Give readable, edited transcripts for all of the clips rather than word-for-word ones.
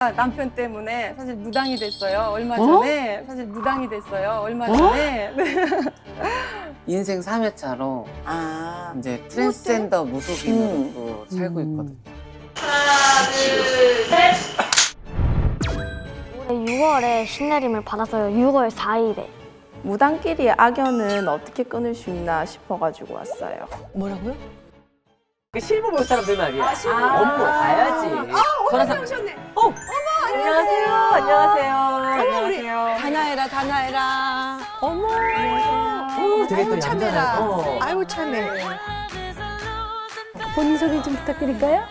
남편 때문에 사실 무당이 됐어요. 얼마 전에 사실 무당이 됐어요. 얼마 전에. 인생 3회차로 아, 이제 트랜스젠더 무속인으로 또 살고 있거든요. 올해 6월에 신내림을 받았어요. 6월 4일에. 무당끼리의 악연은 어떻게 끊을 수 있나 싶어가지고 왔어요. 뭐라고요? 실무 볼 사람들 말이야. 업무 가야지. 전화상. 어머, 안녕하세요. 안녕하세요. 안녕하세요. 다나해라, 다나해라. 어머. 오, 되게 또 얌전하고. 아이고, 참해. 본인 소개 좀 부탁드릴까요?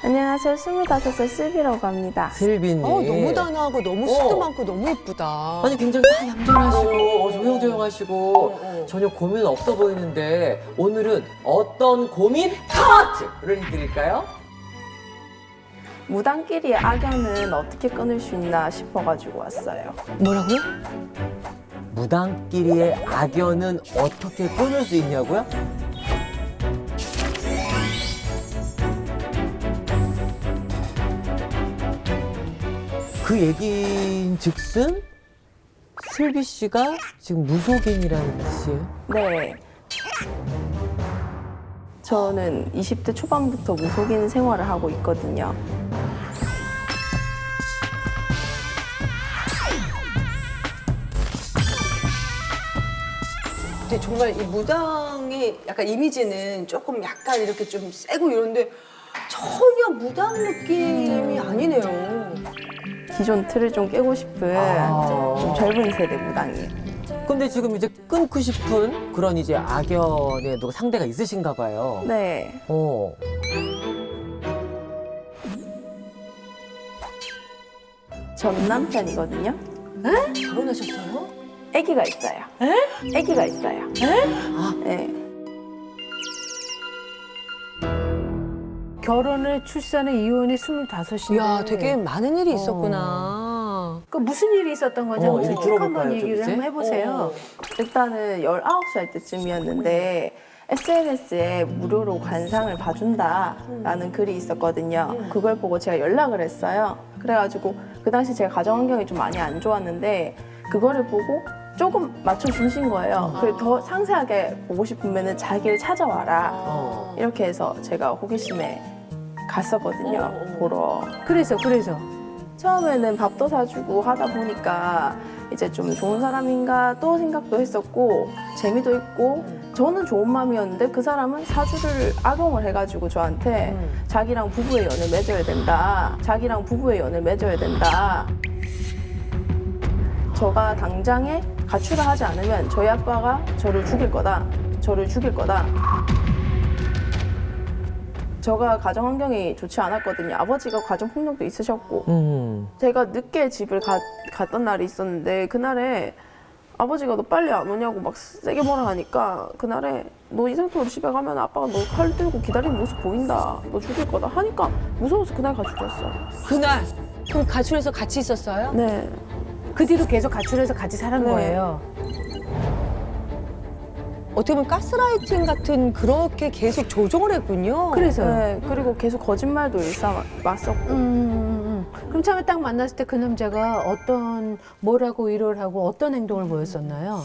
안녕하세요. 25살 슬비라고 합니다. 슬비님. 너무 단아하고 너무 수도 많고 너무 예쁘다. 아니 굉장히 다 얌전하시고 조용조용하시고 전혀 고민 없어 보이는데 오늘은 어떤 고민 카트를 해드릴까요? 무당끼리의 악연은 어떻게 끊을 수 있나 싶어가지고 왔어요. 뭐라고요? 무당끼리의 악연은 어떻게 끊을 수 있냐고요? 그 얘기인 즉슨 슬비 씨가 지금 무속인이라는 뜻이에요? 네. 저는 20대 초반부터 무속인 생활을 하고 있거든요. 근데 정말 이 무당의 약간 이미지는 조금 약간 이렇게 좀 세고 이런데 전혀 무당 느낌이 아니네요. 기존 틀을 좀 깨고 싶은 좀 젊은 세대 무당이에요. 근데 지금 이제 끊고 싶은 그런 이제 악연의 누가 상대가 있으신가 봐요. 네. 전 남편이거든요. 결혼하셨어요? 아기가 있어요. 아기가 있어요. 네. 결혼을 출산을 이혼이 25이네. 이야, 되게 많은 일이 있었구나. 그 무슨 일이 있었던 건지 한번 얘기 쭉 들어볼까요, 한번 좀 얘기를 이제? 한번 해보세요. 일단은 19살 때쯤이었는데 SNS에 무료로 관상을 봐준다라는 글이 있었거든요. 그걸 보고 제가 연락을 했어요. 그래가지고 그 당시 제가 가정 환경이 좀 많이 안 좋았는데 그거를 보고 조금 맞춰주신 거예요. 그리고 더 상세하게 보고 싶으면 자기를 찾아와라. 이렇게 해서 제가 호기심에 갔었거든요. 보러. 그래서 처음에는 밥도 사주고 하다 보니까 이제 좀 좋은 사람인가 또 생각도 했었고 재미도 있고 저는 좋은 마음이었는데 그 사람은 사주를 악용을 해가지고 저한테 자기랑 부부의 연을 맺어야 된다. 자기랑 부부의 연을 맺어야 된다. 저가 당장에 가출을 하지 않으면 저희 아빠가 저를 죽일 거다. 저를 죽일 거다. 저가 가정 환경이 좋지 않았거든요. 아버지가 가정 폭력도 있으셨고 제가 늦게 집을 갔던 날이 있었는데 그날에 아버지가 너 빨리 안 오냐고 막 세게 뭐라 하니까 그날에 너 이 상태로 집에 가면 아빠가 너 칼 들고 기다리는 모습 보인다. 너 죽일 거다 하니까 무서워서 그날 가출했어요. 그날? 그럼 가출해서 같이 있었어요? 네. 그 뒤로 계속 가출해서 같이 살은 네. 거예요. 어떻게 보면 가스라이팅 같은 그렇게 계속 조종을 했군요. 그래서요. 네. 그리고 계속 거짓말도 일삼았었고 그럼 처음에 딱 만났을 때 그 남자가 뭐라고 위로를 하고 어떤 행동을 보였었나요?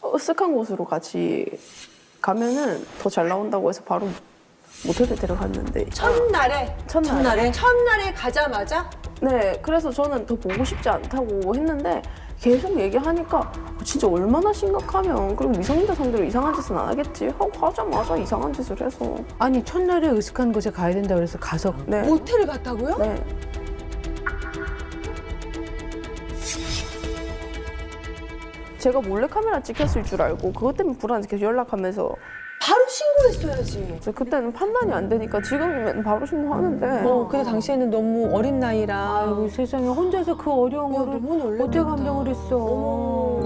으쓱한 곳으로 같이 가면은 더 잘 나온다고 해서 바로 모텔에 데려갔는데 첫날에 첫날에 가자마자 네, 그래서 저는 더 보고 싶지 않다고 했는데 계속 얘기하니까 진짜 얼마나 심각하면 그리고 미성년자 상대로 이상한 짓은 안 하겠지 하고 가자마자 이상한 짓을 해서 아니 첫날에 으슥한 곳에 가야 된다 그래서 가서 네, 모텔을 갔다고요? 네. 제가 몰래카메라 찍혔을 줄 알고 그것 때문에 불안해서 계속 연락하면서 바로 신고했어야지. 그래서 그때는 판단이 안 되니까 지금이면 바로 신고하는데 근데 당시에는 너무 어린 나이라. 아이고 세상에 혼자서 그 어려운 거를 너무 놀랐다. 어떻게 감당을 했어.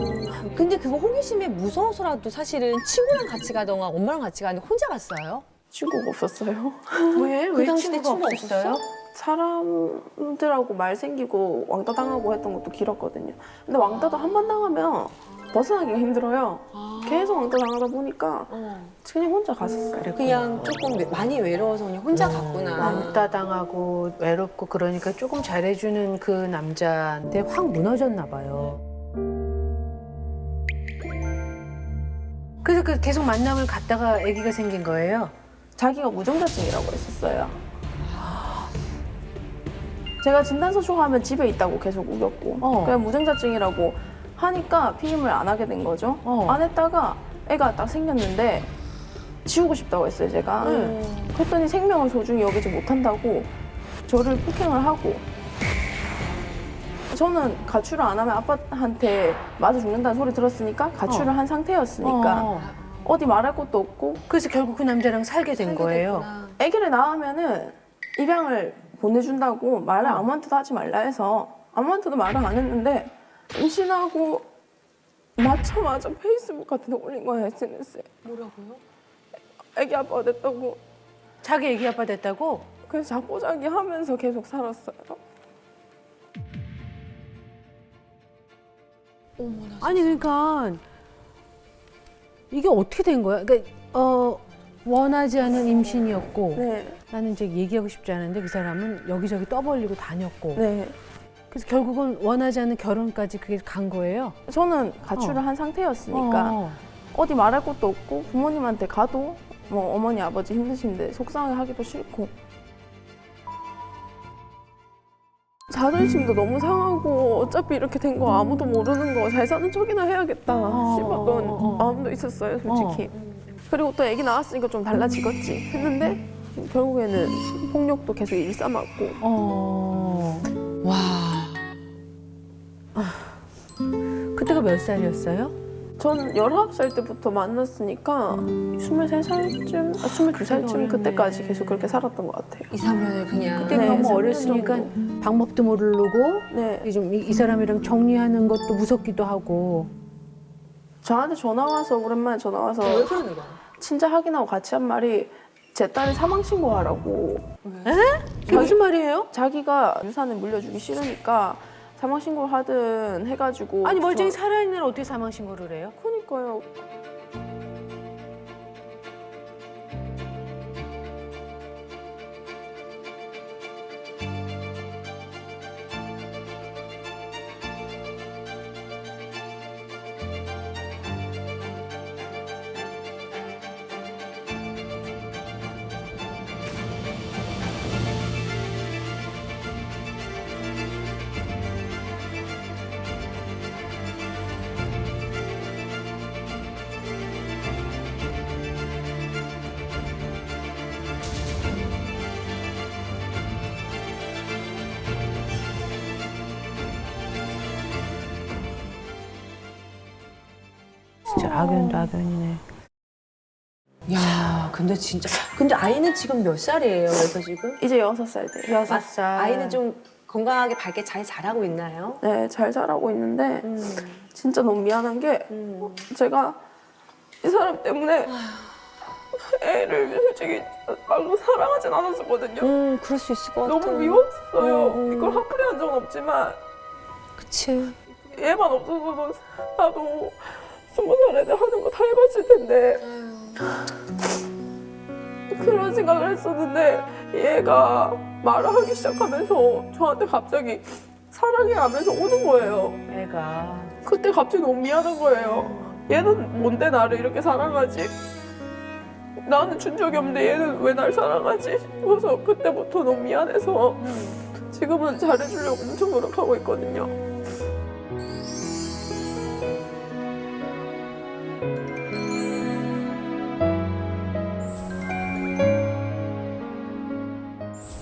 근데 그거 호기심에 무서워서라도 사실은 친구랑 같이 가던가 엄마랑 같이 가는데 혼자 갔어요? 친구가 없었어요. 왜? 그 당시 때 친구가 없었어요? 사람들하고 말 생기고 왕따 당하고 했던 것도 길었거든요. 근데 왕따도 한 번 당하면 벗어나기가 힘들어요. 계속 왕따 당하다 보니까 어. 그냥 혼자 갔었어요. 그냥 조금 많이 외로워서 그냥 혼자 갔구나. 왕따 당하고 외롭고 그러니까 조금 잘해주는 그 남자한테 확 무너졌나 봐요. 그래서 그 계속 만남을 갖다가 아기가 생긴 거예요. 자기가 무증자증이라고 했었어요. 제가 진단서충 하면 집에 있다고 계속 우겼고 그냥 무증자증이라고 하니까 피임을 안 하게 된 거죠. 안 했다가 애가 딱 생겼는데 지우고 싶다고 했어요, 제가. 그랬더니 생명을 소중히 여기지 못한다고 저를 폭행을 하고 저는 가출을 안 하면 아빠한테 맞아 죽는다는 소리 들었으니까 가출을 한 상태였으니까 어디 말할 것도 없고 그래서 결국 그 남자랑 살게 된 거예요. 아기를 낳으면은 입양을 보내준다고 말을 아무한테도 하지 말라 해서 아무한테도 말을 안 했는데 임신하고 낳자마자 페이스북 같은 데 올린 거예요, SNS에. 뭐라고요? 아기 아빠가 됐다고. 자기 아기 아빠 됐다고? 그래서 자포자기 하면서 계속 살았어요. 어머나. 아니 그러니까 이게 어떻게 된 거야? 그러니까 원하지 않은 임신이었고 네, 나는 이제 얘기하고 싶지 않은데 그 사람은 여기저기 떠벌리고 다녔고 네. 그래서 결국은 원하지 않는 결혼까지 그게 간 거예요. 저는 가출을 한 상태였으니까 어디 말할 것도 없고 부모님한테 가도 뭐 어머니 아버지 힘드신데 속상해하기도 싫고 자존심도 너무 상하고 어차피 이렇게 된 거 아무도 모르는 거 잘 사는 척이나 해야겠다 싶었던 마음도 있었어요, 솔직히. 그리고 또 애기 낳았으니까 좀 달라지겠지 했는데 결국에는 폭력도 계속 일삼았고 와. 그때가 몇 살이었어요? 전 19살 때부터 만났으니까 23살쯤, 22살쯤 그때까지 계속 그렇게 살았던 것 같아요. 2, 3년을 그냥. 그때 네, 너무 3년 어렸으니까 정도. 방법도 모르고 네, 좀 이 사람이랑 정리하는 것도 무섭기도 하고 저한테 전화 와서 오랜만에 전화 와서 왜 그러는 거야? 친자 확인하고 같이 한 말이 제 딸이 사망 신고하라고. 그게 무슨 말이에요? 자기가 유산을 물려주기 싫으니까 사망 신고를 하든 해가지고. 아니 멀쩡히 살아있는 애를 어떻게 사망 신고를 해요? 그러니까요. 진짜 악연도 악연이네. 야, 근데 진짜. 근데 아이는 지금 몇 살이에요, 그래서 지금? 이제 6살 돼요. 6살. 아이는 좀 건강하게 밝게 잘 자라고 있나요? 네, 잘 자라고 있는데 진짜 너무 미안한 게 제가 이 사람 때문에 애를 솔직히 말로 사랑하진 않았었거든요. 그럴 수 있을 것 같아. 너무 미웠어요. 이걸 화풀이 한 적은 없지만 그치. 얘만 없어서도 나도 20살에 하는 거 다 해봤을 텐데 그런 생각을 했었는데 얘가 말을 하기 시작하면서 저한테 갑자기 사랑해 하면서 오는 거예요. 애가 그때 갑자기 너무 미안한 거예요. 얘는 뭔데 나를 이렇게 사랑하지? 나는 준 적이 없는데 얘는 왜 날 사랑하지? 싶어서 그때부터 너무 미안해서 지금은 잘해주려고 엄청 노력하고 있거든요.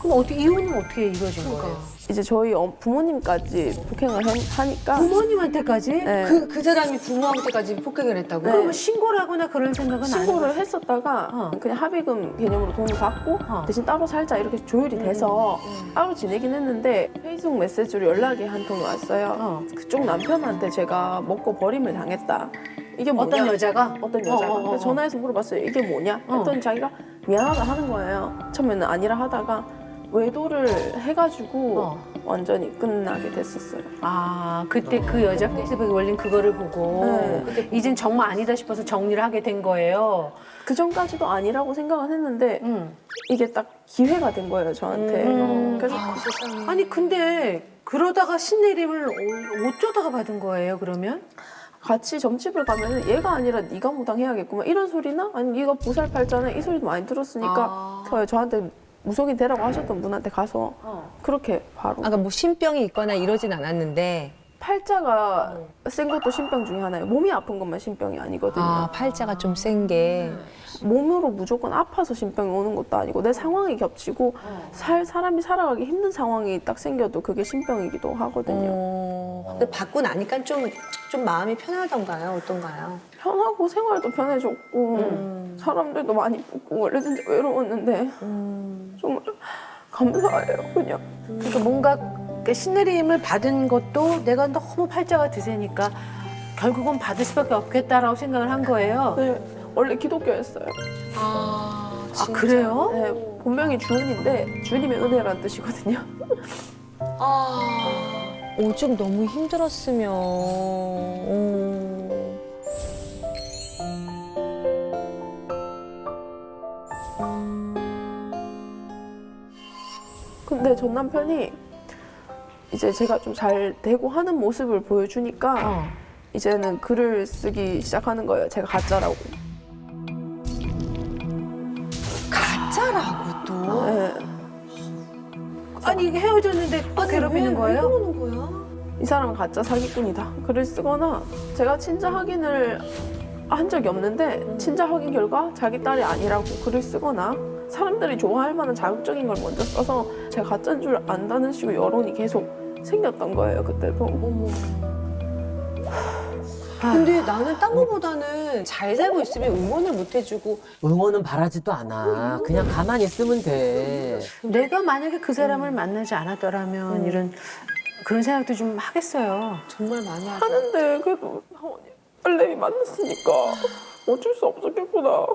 그럼 어떻게 이혼은 어떻게 이루어진 거예요? 이제 저희 부모님까지 폭행을 하니까 부모님한테까지? 네. 그 사람이 부모한테까지 폭행을 했다고요? 그러면 신고를 하거나 그런 생각은 안 신고를 해봤어요? 했었다가 그냥 합의금 개념으로 돈을 받고 대신 따로 살자 이렇게 조율이 돼서 따로 지내긴 했는데 페이스북 메시지로 연락이 한 통이 왔어요. 그쪽 남편한테 제가 먹고 버림을 당했다. 이게 뭐냐? 어떤 여자가? 어떤 여자가. 그래서 전화해서 물어봤어요. 이게 뭐냐? 했더니 자기가 미안하다 하는 거예요. 처음에는 아니라 하다가 외도를 해가지고 어. 완전히 끝나게 됐었어요. 아, 그때 그 여자 페이스북에 올린 그거를 보고 네. 이젠 정말 아니다 싶어서 정리를 하게 된 거예요. 그 전까지도 아니라고 생각은 했는데 이게 딱 기회가 된 거예요, 저한테. 그래서 아니 근데 그러다가 신내림을 어쩌다가 받은 거예요, 그러면? 같이 점집을 가면 얘가 아니라 네가 무당해야겠구만 이런 소리나 아니면 네가 보살팔자나 이 소리도 많이 들었으니까 저한테 무속인 되라고 하셨던 분한테 가서 그렇게 바로 아까 뭐 신병이 있거나 이러진 않았는데 팔자가 센 것도 신병 중에 하나예요. 몸이 아픈 것만 신병이 아니거든요. 아 팔자가 좀 센 게. 몸으로 무조건 아파서 신병이 오는 것도 아니고 내 상황이 겹치고 사람이 살아가기 힘든 상황이 딱 생겨도 그게 신병이기도 하거든요. 근데 받고 나니까 좀 마음이 편하던가요? 어떤가요? 편하고 생활도 편해졌고 사람들도 많이 붙고 원래 진짜 외로웠는데 정말 감사해요 그냥. 그러니까 뭔가 그 신내림을 받은 것도 내가 너무 팔자가 드세니까 결국은 받을 수밖에 없겠다라고 생각을 한 거예요. 네, 원래 기독교였어요. 아, 아 그래요? 네, 본명이 주은인데 주님의 은혜라는 뜻이거든요. 아, 오죽 너무 힘들었으면. 근데 전 남편이 이제 제가 좀 잘 되고 하는 모습을 보여주니까 이제는 글을 쓰기 시작하는 거예요. 제가 가짜라고. 가짜라고 또? 네. 아니 이게 헤어졌는데 또 괴롭히는 거예요? 그러는 거야? 이 사람은 가짜 사기꾼이다. 글을 쓰거나 제가 친자 확인을 한 적이 없는데 친자 확인 결과 자기 딸이 아니라고 글을 쓰거나 사람들이 좋아할 만한 자극적인 걸 먼저 써서 제가 가짜인 줄 안다는 식으로 여론이 계속 생겼던 거예요. 그때도. 근데 나는 딴 거보다는 잘 살고 있으면 응원을 못 해주고 응원은 바라지도 않아. 그냥 가만히 있으면 돼. 내가 만약에 그 사람을 만나지 않았더라면 이런 그런 생각도 좀 하겠어요. 정말 많이 하죠. 하는데 그래도 사모님 딸내미 만났으니까 어쩔 수 없었겠구나.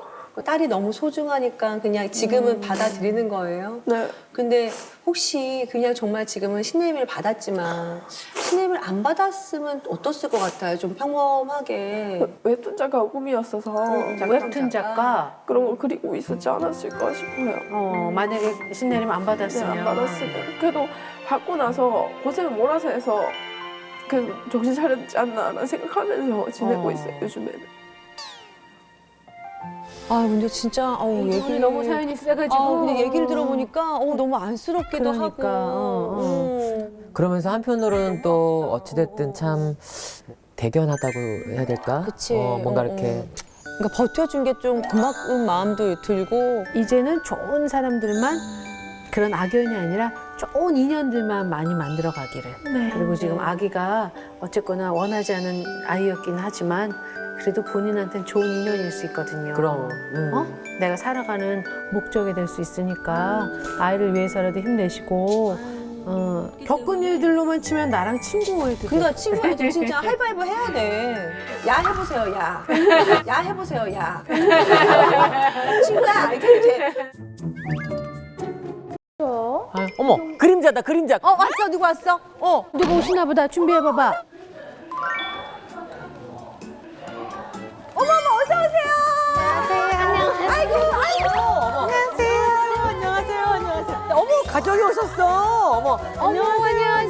딸이 너무 소중하니까 그냥 지금은 받아들이는 거예요. 네. 근데 혹시 그냥 정말 지금은 신내림을 받았지만 신내림을 안 받았으면 어땠을 것 같아요? 좀 평범하게. 웹툰 작가 꿈이었어서 웹툰 작가 그런 걸 그리고 있었지 않았을까 싶어요. 만약에 신내림 안 네, 받았으면 안 받았으면. 그래도 받고 나서 고생을 몰아서 해서 그 정신 차렸지 않나라는 생각하면서 지내고 있어요, 요즘에는. 아 근데 진짜 얘기를 너무 사연이 세가지고 근데 얘기를 들어보니까 너무 안쓰럽기도 그러니까, 하고. 그러면서 한편으로는 또 어찌됐든 참 대견하다고 해야 될까? 그치. 뭔가 이렇게 그러니까 버텨준 게 좀 고마운 마음도 들고. 이제는 좋은 사람들만 그런 악연이 아니라 좋은 인연들만 많이 만들어 가기를. 네. 그리고 지금 아기가 어쨌거나 원하지 않은 아이였긴 하지만 그래도 본인한테는 좋은 인연일 수 있거든요. 그럼. 내가 살아가는 목적이 될 수 있으니까 아이를 위해서라도 힘내시고 겪은 일들로만 치면 나랑 친구해도 그러니까 친구애들 진짜 하이파이브 해야 돼. 야 해보세요, 야. 야 해보세요, 야. 친구야, 알겠지? 어머, 그림자다, 그림자. 왔어, 누구 왔어? 누가 오시나 보다. 준비해봐봐. 어머, 가족이 오셨어. 어머, 안녕하세요.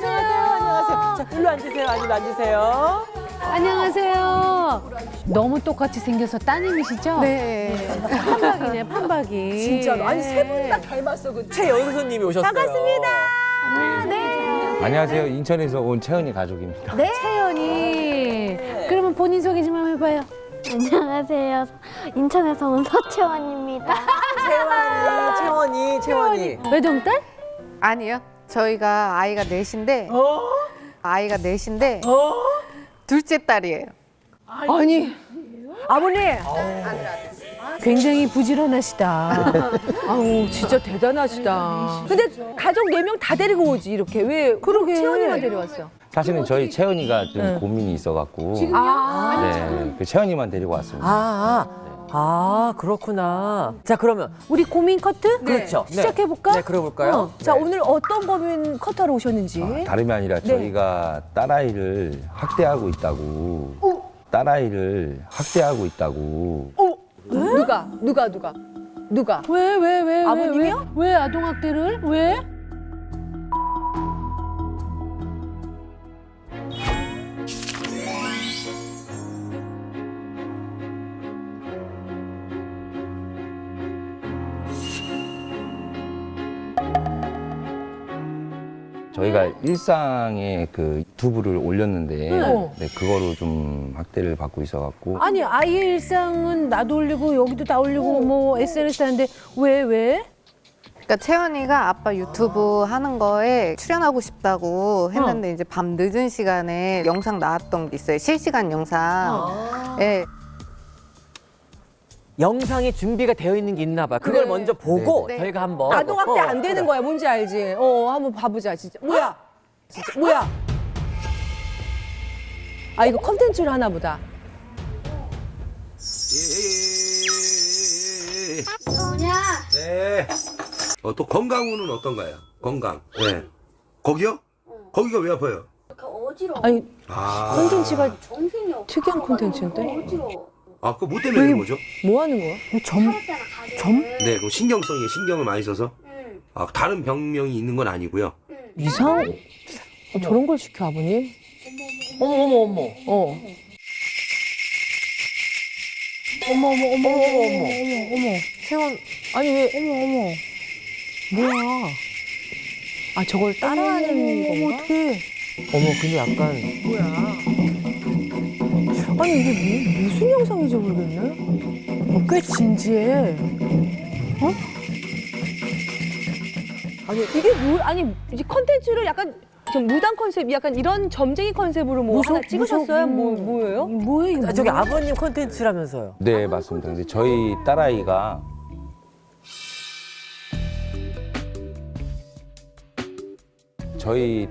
자, 일로 앉으세요. 앉으세요. 안녕하세요. 너무 똑같이 생겨서 따님이시죠? 네. 판박이네, 판박이. 진짜로. 아니, 세 분 다 닮았어. 그 최연수님이 오셨어요. 반갑습니다. 안녕하세요. 인천에서 온 채은이 가족입니다. 채연이. 그러면 본인 소개 좀 한번 해봐요. 안녕하세요. 인천에서 온 서채원입니다. 채원이. 외동딸? 아니요. 저희가 아이가 넷인데 둘째 딸이에요. 아니, 아버님. 굉장히 부지런하시다. 아우, 진짜 대단하시다. 근데 가족 4명 다 데리고 오지, 이렇게. 왜 그러게. 채원이만 데려왔어? 사실은 저희 채은이가 좀 고민이 있어갖고 네, 그 채은이만 데리고 왔습니다. 아, 그렇구나. 자, 그러면 우리 고민 커트? 그렇죠. 네. 시작해볼까? 네, 그래볼까요? 자, 네. 오늘 어떤 고민 커터로 오셨는지. 다름이 아니라 저희가 딸아이를 학대하고 있다고. 딸아이를 학대하고 있다고. 누가? 왜? 아버님이요? 왜 아동학대를? 왜? 저희가 일상에 그 유튜브를 올렸는데 네, 그거로 좀 학대를 받고 있어갖고 아니 아이의 일상은 나도 올리고 여기도 다 올리고 뭐 SNS 하는데 왜? 그러니까 채연이가 아빠 유튜브 하는 거에 출연하고 싶다고 했는데 이제 밤 늦은 시간에 영상 나왔던 게 있어요. 실시간 영상. 예. 영상이 준비가 되어 있는 게 있나 봐요. 그걸 먼저 보고 네. 저희가 한번 아동학대 안 되는 거야. 뭔지 알지? 한번 봐보자. 진짜. 뭐야? 아, 이거 컨텐츠를 하나 보다. 네. 또 건강운은 어떤가요? 건강. 네. 거기요? 거기가 왜 아파요? 아니, 아. 컨텐츠가 특이한 콘텐츠인데? 아, 그거 뭐 때문에 그런 거죠? 뭐 하는 거야? 네, 그 신경성이에요. 신경을 많이 써서. 아, 다른 병명이 있는 건 아니고요. 이상? 저런 걸 시켜, 아버님? 어머. 세원, 아니, 왜? 뭐야? 아, 저걸 따라하는 건가? 어떡해. 어머, 근데 약간 아니, 이게 무슨 영상인지 모르겠네? 꽤 진지해. 아니, 이게 이 컨텐츠를 약간 좀 무당 컨셉, 약간 이런 점쟁이 컨셉으로 뭐 하나 찍으셨어요? 뭐예요? 뭐야 이거? 저기 아버님 콘텐츠라면서요. 네 맞습니다. 근데 저희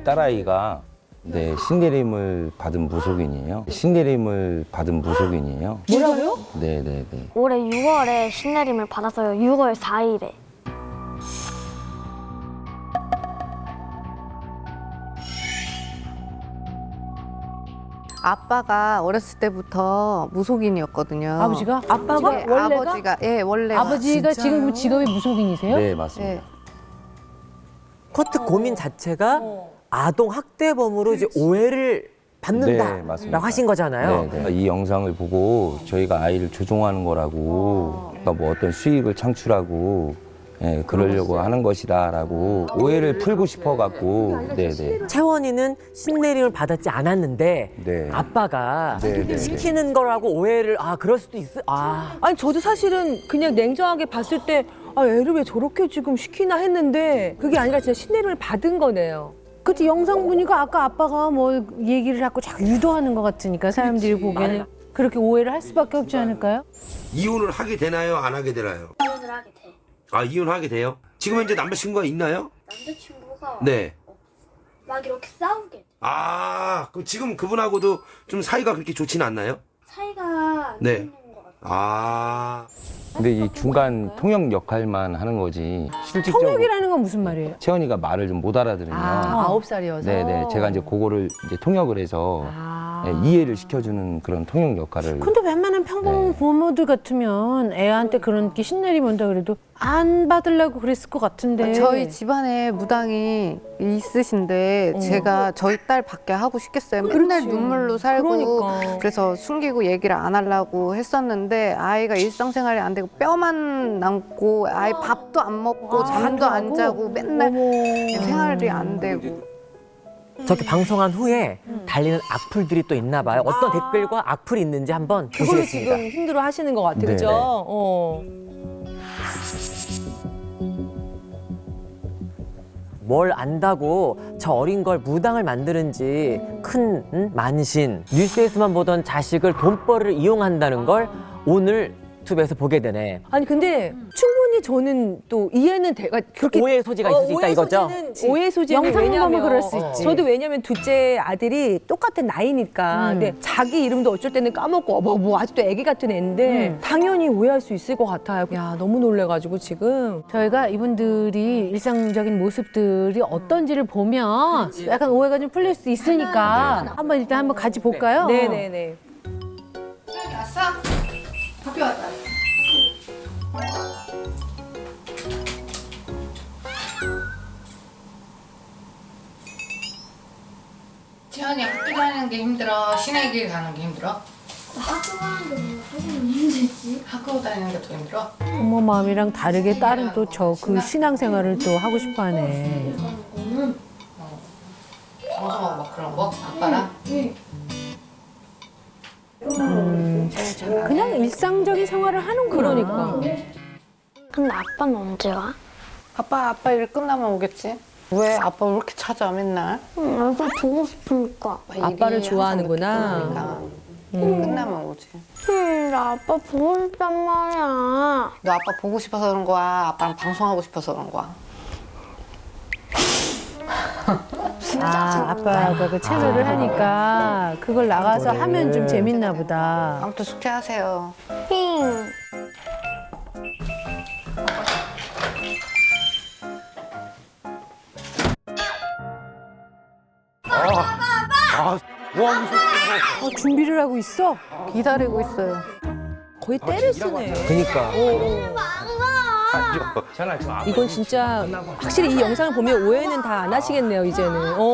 딸아이가 네, 신내림을 받은 무속인이에요. 뭐라고요? 네네네. 올해 6월에 신내림을 받았어요. 6월 4일에. 아빠가 어렸을 때부터 무속인이었거든요. 아버지가? 아빠가? 네, 원래가? 아버지가 원래가. 아버지가 지금 직업이 무속인이세요? 네 맞습니다. 예. 커트 고민 자체가 아동 학대범으로 이제 오해를 네, 받는다라고 맞습니다. 하신 거잖아요. 네. 이 영상을 보고 저희가 아이를 조종하는 거라고, 그러니까 뭐 어떤 수익을 창출하고, 그러려고 하는 것이다라고 오해를 풀고 싶어갖고, 네네. 채원이는 신내림을 받았지 않았는데 네. 아빠가 네. 시키는 거라고 오해를 그럴 수도 있어. 아니, 저도 사실은 그냥 냉정하게 봤을 때, 애를 왜 저렇게 지금 시키나 했는데, 그게 아니라 진짜 신내림을 받은 거네요. 그치 영상 보니까 아까 아빠가 뭐 얘기를 자꾸 유도하는 것 같으니까 사람들이 보기에는 그렇게 오해를 할 수밖에 없지 않을까요? 이혼을 하게 되나요? 안 하게 되나요? 이혼을 하게 돼. 아, 이혼하게 돼요? 지금 현재 남자친구가 있나요? 남자친구가 네. 막 이렇게 싸우게 돼. 아, 그럼 지금 그분하고도 좀 사이가 그렇게 좋지는 않나요? 사이가 안 네. 좋는 것 같아. 아. 근데 이 중간 통역 역할만 하는 거지. 실질적으로 통역이라는 건 무슨 말이에요? 채원이가 말을 좀 못 알아들으면, 9살이어서. 네네. 제가 이제 그거를 이제 통역을 해서 이해를 시켜주는 그런 통역 역할을. 근데 웬만한 평범한 네. 부모들 같으면 애한테 그런 게 신내림 온다 그래도 안 받으려고 그랬을 것 같은데. 저희 집안에 무당이 있으신데 제가 저희 딸 밖에 하고 싶겠어요. 맨날 눈물로 살고 그러니까. 그래서 숨기고 얘기를 안 하려고 했었는데 아이가 일상생활이 안 되고 뼈만 남고 아이 밥도 안 먹고 잠도 안 자고 맨날 생활이 안 되고. 저렇게 방송한 후에 달리는 악플들이 또 있나 봐요. 어떤 댓글과 악플이 있는지 한번 그걸로 보시겠습니다. 지금 힘들어 하시는 것 같아, 네, 그죠? 뭘 안다고 저 어린 걸 무당을 만드는지 큰 만신. 뉴스에서만 보던 자식을 돈벌이를 이용한다는 걸 오늘 유튜브에서 보게 되네. 아니, 근데 충분히 충분히 저는 또 이해는 돼가 그렇게 오해 소지가 있을 수 있다 이거죠? 오해 소지는 영상 왜냐면 보면 그럴 수 있지. 저도 왜냐면 둘째 아들이 똑같은 나이니까 근데 자기 이름도 어쩔 때는 까먹고 뭐 아직도 애기 같은 애인데 당연히 오해할 수 있을 것 같아요. 야 너무 놀래가지고 지금 저희가 이분들이 일상적인 모습들이 어떤지를 보면 약간 오해가 좀 풀릴 수 있으니까 일단 한번 같이 볼까요? 네네네. 왔어? 학교 왔다. 지연이 학교 다니는 게 힘들어? 시내 길 가는 게 힘들어? 학교 가는 게 조금 힘들지. 학교 다니는 게 더 힘들어? 부모 마음이랑 다르게 딸은 또 그 신앙생활을 또 하고 싶어하네. 방송하고 막 그런 거? 아빠랑? 그냥 일상적인 생활을 하는구나. 그러니까. 근데 아빠는 언제 와? 아빠 일 끝나면 오겠지. 왜 아빠 왜 이렇게 찾아 맨날? 얼굴 보고 싶으니까. 아빠를 좋아하는구나. 그러니까 끝나면 오지. 나 아빠 보고 싶단 말이야. 너 아빠 보고 싶어서 그런 거야? 아빠랑 방송하고 싶어서 그런 거야? 아빠가 그 채널을 하니까 그걸 나가서 하면 좀 재밌나 보다. 아무튼 숙제하세요. 힝. 준비를 하고 있어? 기다리고 있어요. 거의 때를 쓰네. 그니까. 이건 진짜 확실히 이 영상을 보면 오해는 다 안 하시겠네요 이제는. 자꾸 안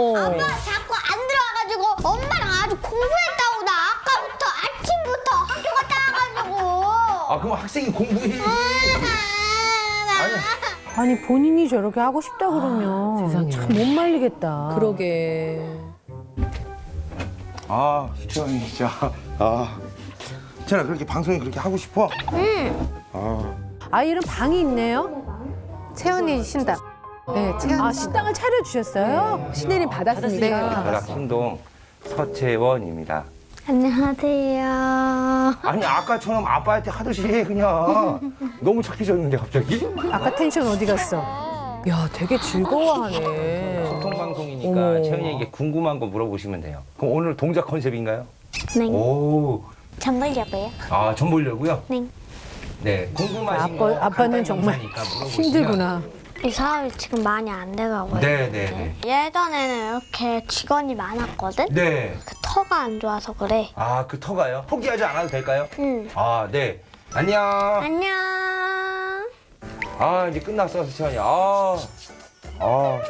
들어와가지고 엄마랑 아주 공부했다고 나 아까부터 아침부터 학교 갔다 와가지고. 그럼 학생이 공부해. 아니 본인이 저렇게 하고 싶다 그러면 세상에. 참 못 말리겠다. 그러게. 수채원이 진짜. 채연아 그렇게 방송이 그렇게 하고 싶어? 아이는 방이 있네요. 채연이 신당. 네, 채연이 식당을 차려주셨어요? 신혜림 받았으니까. 제가 신동 서채원입니다. 안녕하세요. 아니 아까처럼 아빠한테 하듯이 해 그냥. 너무 착해졌는데 갑자기? 아까 텐션 어디 갔어? 야 되게 즐거워하네. 소통 방송이니까 채연이에게 궁금한 거 물어보시면 돼요. 그럼 오늘 동작 컨셉인가요? 네. 오. 잠들려고요? 전 보려고요? 네. 네, 궁금하신 거 아빠는 간단히 정말 인사니까 물어보시면. 힘들구나. 이 사업이 지금 많이 안 돼가고요. 네. 예전에는 이렇게 직원이 많았거든? 네. 그 터가 안 좋아서 그래. 그 터가요? 포기하지 않아도 될까요? 응. 네. 안녕. 안녕. 이제 끝났어, 수천이. 진짜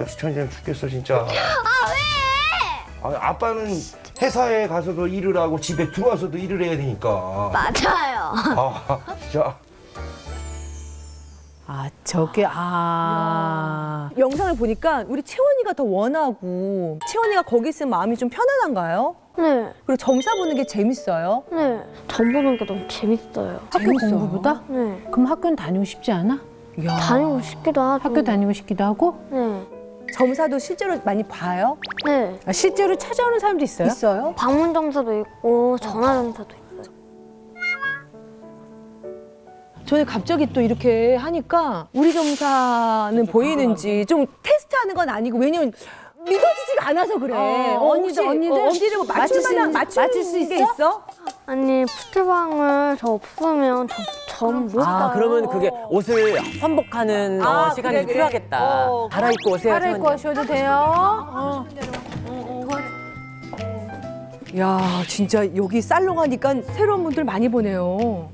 수천이 좀 죽겠어, 진짜. 왜? 아빠는 회사에 가서도 일을 하고 집에 들어와서도 일을 해야 되니까. 맞아요. 진짜. 저게 영상을 보니까 우리 채원이가 더 원하고 채원이가 거기 있으면 마음이 좀 편안한가요? 네. 그리고 점사 보는 게 재밌어요? 네. 점 보는 게 너무 재밌어요. 학교 공부보다? 네. 그럼 학교는 다니고 싶지 않아? 다니고 싶기도 하고. 학교 다니고 싶기도 하고? 네. 점사도 실제로 많이 봐요? 네. 실제로 찾아오는 사람도 있어요? 있어요? 방문 점사도 있고 전화 점사도 있어요. 저는 갑자기 또 이렇게 하니까 우리 점사는 보이는지 좀 테스트하는 건 아니고 왜냐면 믿어지지가 않아서 그래. 언니들 뭐 맞출 수 있어? 아니 푸트방을 저 없으면 점 못 사요. 그러면 그게 옷을 환복하는 시간이 그래. 필요하겠다. 갈아입고 오세요. 갈아입고 하셔도 돼요. 야 진짜 여기 살롱 하니까 새로운 분들 많이 보네요.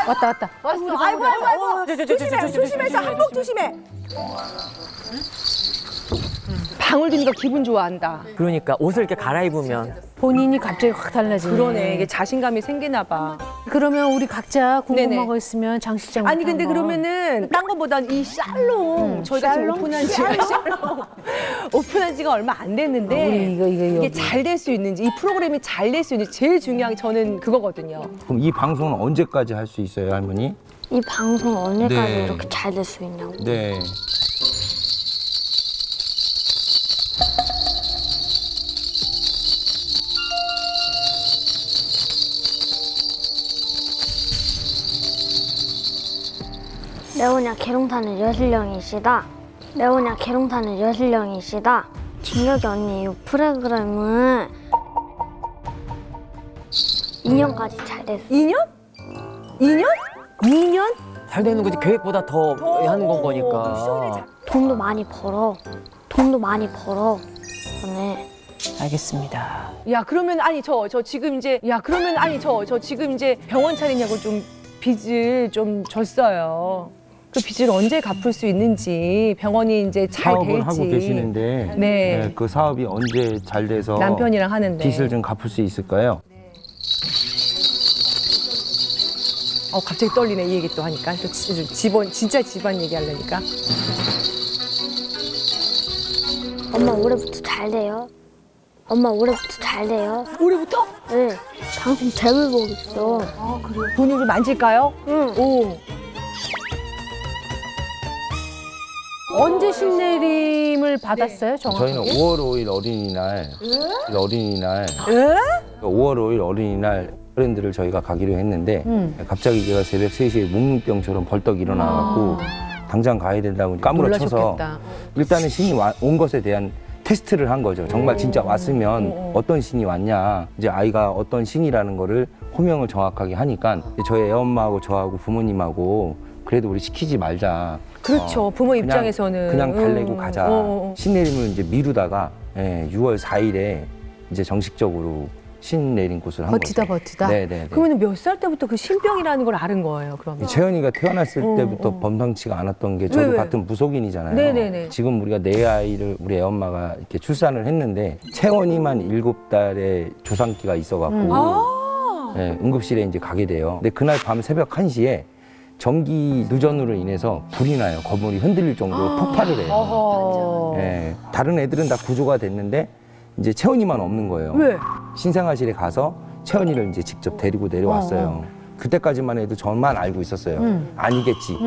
왔다. 아이고. 조심해서 한복 조심해. 방울 드니까 기분 좋아한다. 그러니까 옷을 이렇게 갈아입으면 본인이 갑자기 확 달라지네. 그러네. 이게 자신감이 생기나 봐. 그러면 우리 각자 궁금한 네네. 거 있으면 장식장 아니 근데 그러면은 딴 거보단 이 살롱 저희가 지금 오픈한 지가 얼마 안 됐는데 우리 이거 이게 여기. 잘 될 수 있는지 이 프로그램이 잘 될 수 있는지 제일 중요한 게 저는 그거거든요. 그럼 이 방송은 언제까지 할 수 있어요, 할머니? 이 방송 언제까지 네. 이렇게 잘 될 수 있냐고. 네. 레오냐 계룡탄의 여신령이시다. 레오냐 계룡탄의 여신령이시다. 진혁이 언니 이 프로그램은 2년까지 잘 됐어. 2년? 2년? 2년? 잘 되는 거지. 계획보다 더 하는 건 거니까. 돈도 많이 벌어. 돈도 많이 벌어. 오늘 알겠습니다. 야, 그러면 아니 저 지금 이제 저 지금 이제 병원 차리냐고 좀 빚을 좀 졌어요. 그 빚을 언제 갚을 수 있는지 병원이 이제 잘 사업을 될지. 하고 계시는데 네. 그 사업이 언제 잘 돼서 남편이랑 하는데. 빚을 좀 갚을 수 있을까요? 갑자기 떨리네 이 얘기 또 하니까 또 진짜 집안 얘기하려니까. 엄마 올해부터 잘 돼요. 엄마 올해부터 잘 돼요. 올해부터? 네. 당신 재물 복 있어. 본인을 만질까요? 응. 오. 언제 신내림을 받았어요, 정확하게? 저희는 5월 5일 어린이날 5월 5일 어린이날 브랜드를 저희가 가기로 했는데 갑자기 제가 새벽 3시에 몽롱병처럼 벌떡 일어나갖고 당장 가야 된다고 까무러쳐서 놀라셨겠다. 일단은 신이 온 것에 대한 테스트를 한 거죠. 정말 진짜 왔으면 어떤 신이 왔냐. 이제 아이가 어떤 신이라는 거를 호명을 정확하게 하니까 저희 애엄마하고 저하고 부모님하고 그래도 우리 시키지 말자. 그렇죠. 부모 그냥- 입장에서는 그냥 달래고 가자. 신내림을 이제 미루다가 6월 4일에 이제 정식적으로 신내림 꽃을 한 버티다 거죠. 버티다. 네네. 그러면 몇 살 때부터 그 신병이라는 걸 아는 거예요, 그러면? 채연이가 태어났을 때부터 범상치가 않았던 게 저도 왜? 같은 무속인이잖아요. 네네네. 지금 우리가 네 아이를 우리 애엄마가 이렇게 출산을 했는데 채원이만 7달에 조상기가 있어갖고 응급실에 이제 가게 돼요. 근데 그날 밤 새벽 1시에 전기 누전으로 인해서 불이 나요. 건물이 흔들릴 정도로 폭발을 해요. 다른 애들은 다 구조가 됐는데 이제 채원이만 없는 거예요. 왜? 신생아실에 가서 채원이를 이제 직접 데리고 내려왔어요. 그때까지만 해도 저만 알고 있었어요. 아니겠지.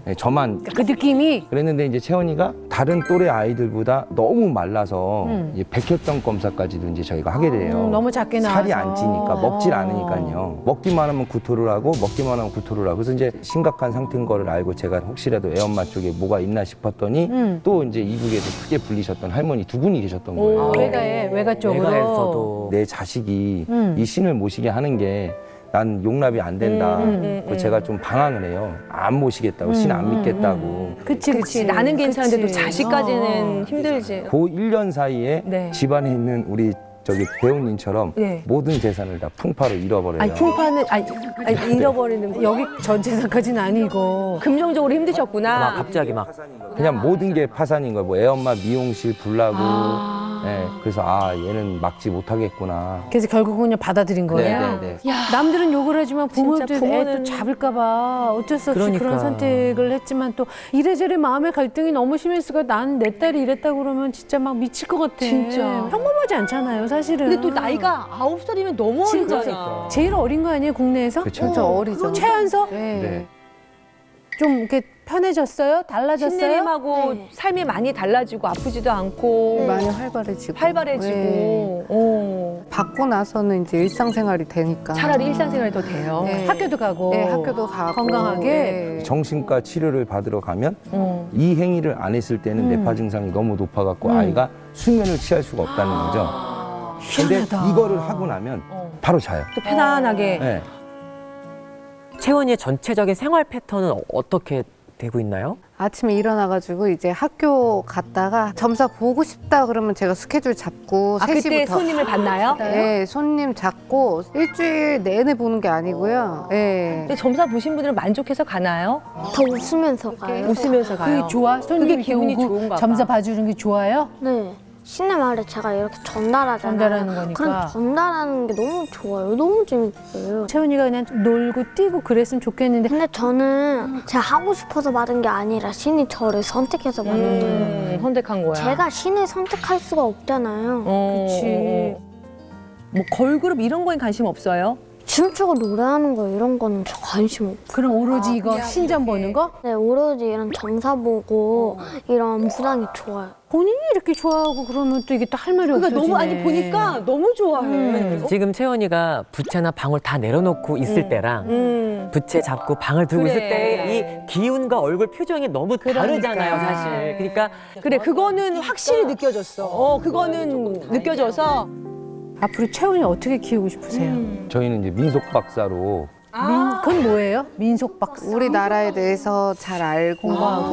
네, 저만 그 느낌이 그랬는데 이제 채원이가 다른 또래 아이들보다 너무 말라서 이제 백혈병 검사까지도 이제 저희가 하게 돼요. 너무 작게 나와서. 살이 안 찌니까 먹질 않으니까요. 먹기만 하면 구토를 하고 먹기만 하면 구토를 하고 그래서 이제 심각한 상태인 거를 알고 제가 혹시라도 애엄마 쪽에 뭐가 있나 싶었더니 또 이제 이북에서 크게 불리셨던 할머니 두 분이 계셨던 거예요. 외가 쪽으로. 외가에서도 내 자식이 이 신을 모시게 하는 게 난 용납이 안 된다. 그래서 제가 좀 방황을 해요. 안 모시겠다고, 신 안 믿겠다고. 그치. 나는 괜찮은데 또 그치. 자식까지는 힘들지. 그 1년 사이에 네. 집안에 있는 우리 저기 배우님처럼 네. 모든 재산을 다 풍파로 잃어버려요. 아니, 풍파는, 잃어버리는 거. 여기 전 재산까지는 아니고. 금전적으로 힘드셨구나. 막 갑자기 막 그냥 모든 게 파산인 거예요. 뭐 애엄마 미용실 불나고. 그래서 얘는 막지 못하겠구나. 그래서 결국은 그냥 받아들인 거예요. 네네네. 남들은 욕을 하지만 부모들 진짜 부모는- 애또 잡을까봐 어쩔 수 없이 그러니까. 그런 선택을 했지만 또 이래저래 마음의 갈등이 너무 심했으니까 난 내 딸이 이랬다 그러면 진짜 막 미칠 것 같아. 진짜. 평범하지 않잖아요, 사실은. 근데 또 나이가 9살이면 너무 진짜. 어리잖아. 제일 어린 거 아니에요, 국내에서? 그렇죠. 진짜 어리죠. 최연서? 네. 좀 이렇게 편해졌어요? 달라졌어요? 신내림하고 삶이 많이 달라지고 아프지도 않고 많이 활발해지고. 활발해지고 받고 나서는 이제 일상생활이 되니까. 차라리 일상생활이 더 돼요. 네. 학교도 가고. 네, 학교도 가고. 건강하게. 네. 정신과 치료를 받으러 가면 이 행위를 안 했을 때는 뇌파 증상이 너무 높아갖고 아이가 수면을 취할 수가 없다는 거죠. 근데 희한하다. 이거를 하고 나면 바로 자요. 또 편안하게. 네. 채원이의 전체적인 생활 패턴은 어떻게 되고 있나요? 아침에 일어나가지고 이제 학교 갔다가 점사 보고 싶다 그러면 제가 스케줄 잡고 아, 그때 3시부터. 손님을 받나요? 네, 손님 잡고 일주일 내내 보는 게 아니고요. 네. 근데 점사 보신 분들은 만족해서 가나요? 더 웃으면서 가요. 웃으면서 가요. 그게 좋아? 손님이 그게 이렇게 기분이 오고 좋은가 봐. 점사 봐주는 게 좋아요? 네. 신의 말을 제가 이렇게 전달하잖아요. 전달하는 거니까. 그럼 전달하는 게 너무 좋아요. 너무 재밌어요. 채원이가 그냥 놀고 뛰고 그랬으면 좋겠는데 근데 저는 제가 하고 싶어서 받은 게 아니라 신이 저를 선택해서 받는 거예요. 선택한 거야. 제가 신을 선택할 수가 없잖아요. 그치. 뭐 걸그룹 이런 거엔 관심 없어요? 춤추고 노래하는 거 이런 거는 저 관심 없어요. 그럼 오로지 이거 신점 보는 거? 네, 오로지 이런 점사 보고 이런 무당이 좋아요. 본인이 이렇게 좋아하고 그러면 또 이게 또 할 말이 그러니까 없어지네. 너무 아니 보니까 너무 좋아해. 지금 채원이가 부채나 방울 다 내려놓고 있을 때랑 부채 잡고 방을 들고 있을 그래. 때 이 기운과 얼굴 표정이 너무 다르잖아요, 사실. 그러니까 그래 그거는 확실히 느껴졌어. 그거는 느껴져서 앞으로 채원이 어떻게 키우고 싶으세요? 저희는 이제 민속 박사로 그건 뭐예요? 민속 박사. 우리나라에 대해서 잘 알고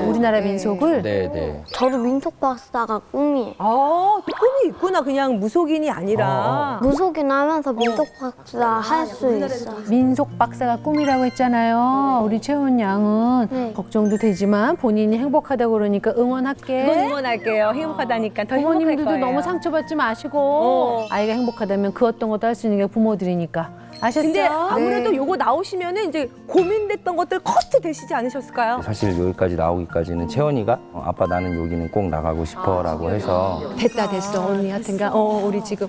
우리나라 민속을 네네. 저도 민속 박사가 꿈이에요. 또 꿈이 있구나. 그냥 무속인이 아니라. 무속인 하면서 민속 박사 할 수 있어. 민속 박사가 꿈이라고 했잖아요. 우리 채원 양은 네. 걱정도 되지만 본인이 행복하다고 그러니까 응원할게. 그건 응원할게요. 행복하다니까 더 행복할 부모님들도 거예요. 너무 상처받지 마시고 아이가 행복하다면 그 어떤 것도 할 수 있는 게 부모들이니까. 아셨죠? 근데 아무래도 네. 요거 나오시면은 이제 고민됐던 것들 커트 되시지 않으셨을까요? 사실 여기까지 나오기까지는 채원이가 아빠 나는 여기는 꼭 나가고 싶어라고 해서 됐어 언니 하여튼가 우리 지금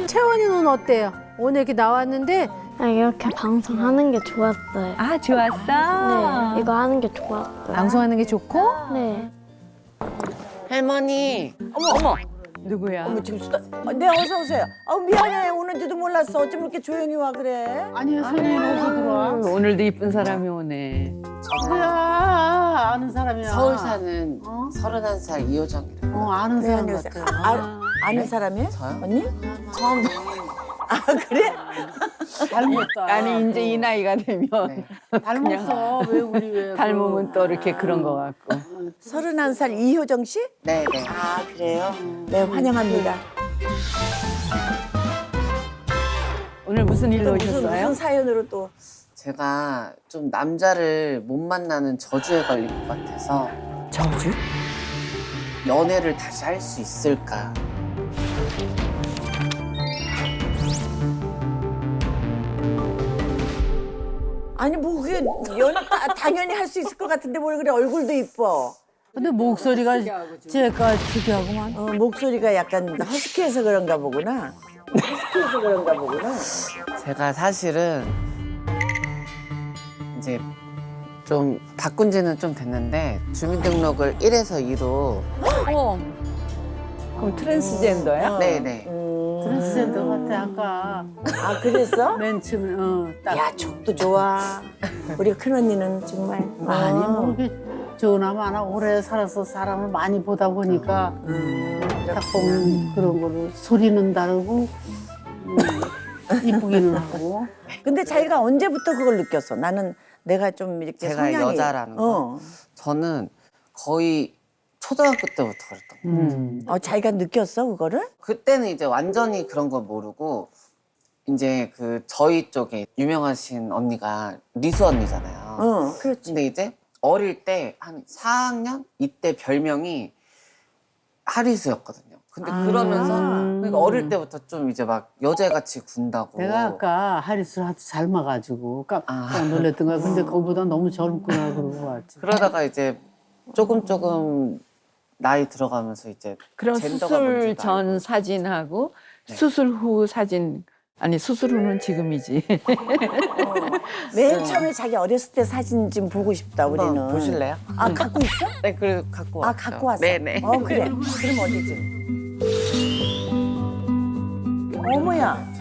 채원이는 어때요? 오늘 이렇게 나왔는데 이렇게 방송하는 게 좋았어요. 아 좋았어. 네, 이거 하는 게 좋았어요. 방송하는 게 좋고 네. 할머니. 누구야? 지금 수다. 네, 어서 오세요. 미안해. 오는지도 몰랐어. 어쩜 이렇게 조용히 와 그래? 아니요, 손님 어서 들어와. 오늘도 이쁜 사람이 오네. 누구야? 아는 사람이야. 서울 사는 31살 이효정이라고. 아는 네, 사람 안녕하세요. 같아. 아는 사람이에요? 저요? 언니? 처음 그래? 닮았다. 아니 이제 이 나이가 되면 닮았어. 왜 우리 왜? 닮으면 또 이렇게 그런 거 같고. 31살 이효정 씨? 네네. 아, 그래요? 네, 환영합니다. 오늘 무슨 일로 무슨 사연으로 또? 제가 좀 남자를 못 만나는 저주에 걸린 것 같아서. 저주? 연애를 다시 할 수 있을까? 아니, 뭐 그게 당연히 할 수 있을 것 같은데 뭘 그래. 얼굴도 이뻐. 근데 목소리가 제가 특이하구만. 목소리가 약간 허스키해서 그런가 보구나. 허스키해서 그런가 보구나. 제가 사실은 이제 좀 바꾼 지는 좀 됐는데 주민등록을 1에서 2로 그럼 트랜스젠더야? 네네. 트랜스젠더 같아 아까. 아, 그랬어? 맨 처음에 딱. 야, 족도 좋아. 우리 큰언니는 정말. 많이 뭐 이렇게 좋으나 마나 오래 살아서 사람을 많이 보다 보니까 딱 보면 그런 거를 소리는 다르고 이쁘기는 하고. 근데 자기가 언제부터 그걸 느꼈어? 나는 내가 좀 이렇게 제가 성향이 여자라는 거. 저는 거의 초등학교 때부터 그랬던 거예요. 자기가 느꼈어 그거를? 그때는 이제 완전히 그런 걸 모르고 이제 그 저희 쪽에 유명하신 언니가 리수 언니잖아요. 그렇지. 근데 이제 어릴 때 한 4학년 이때 별명이 하리수였거든요. 근데 그러면서 그러니까 어릴 때부터 좀 이제 막 여자같이 군다고. 내가 아까 하리스를 삶아가지고 깜짝 놀랐던 거야. 근데 그거보다 너무 젊구나 그러고 왔지. 그러다가 이제 조금 나이 들어가면서 이제 그럼 젠더가 수술 뭔지도 전 알고. 사진하고 네. 수술 후 사진 아니 수술 후는 지금이지. 맨 처음에 자기 어렸을 때 사진 좀 보고 싶다 우리는. 한번 보실래요? 아, 갖고 있어? 네, 그래 갖고 왔죠. 갖고 왔어? 네네. 그래. 그럼 어디 좀. 어머야.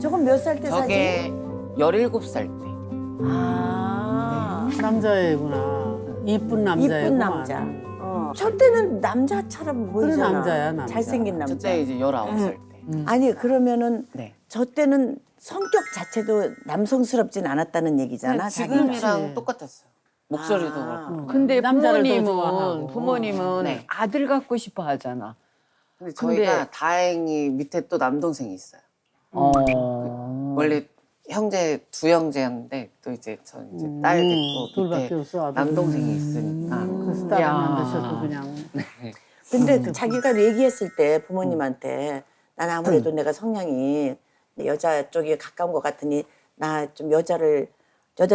저건 몇 살 때 저게 사진? 17살 때. 남자애구나. 이쁜 남자애구만. 이쁜 남자. 저 때는 남자처럼 보이잖아. 그래, 남자야, 남자. 잘생긴 남자. 저때 이제 19살 때. 아니 그러면은 네. 저 때는 성격 자체도 남성스럽진 않았다는 얘기잖아. 지금이랑 똑같았어요. 목소리도 그렇고. 근데 남자를 더 좋아하고. 부모님은 네. 아들 갖고 싶어 하잖아. 근데 저희가 다행히 밑에 또 남동생이 있어요. 원래 형제 두 형제였는데 또 이제 저 이제 딸 됐고 둘밖에 밑에 없어. 아들. 남동생이 있으니까. 그래서 딸을 만드셔도 그냥. 근데 자기가 얘기했을 때 부모님한테 난 아무래도 내가 성향이 여자 쪽에 가까운 것 같으니 나 좀 여자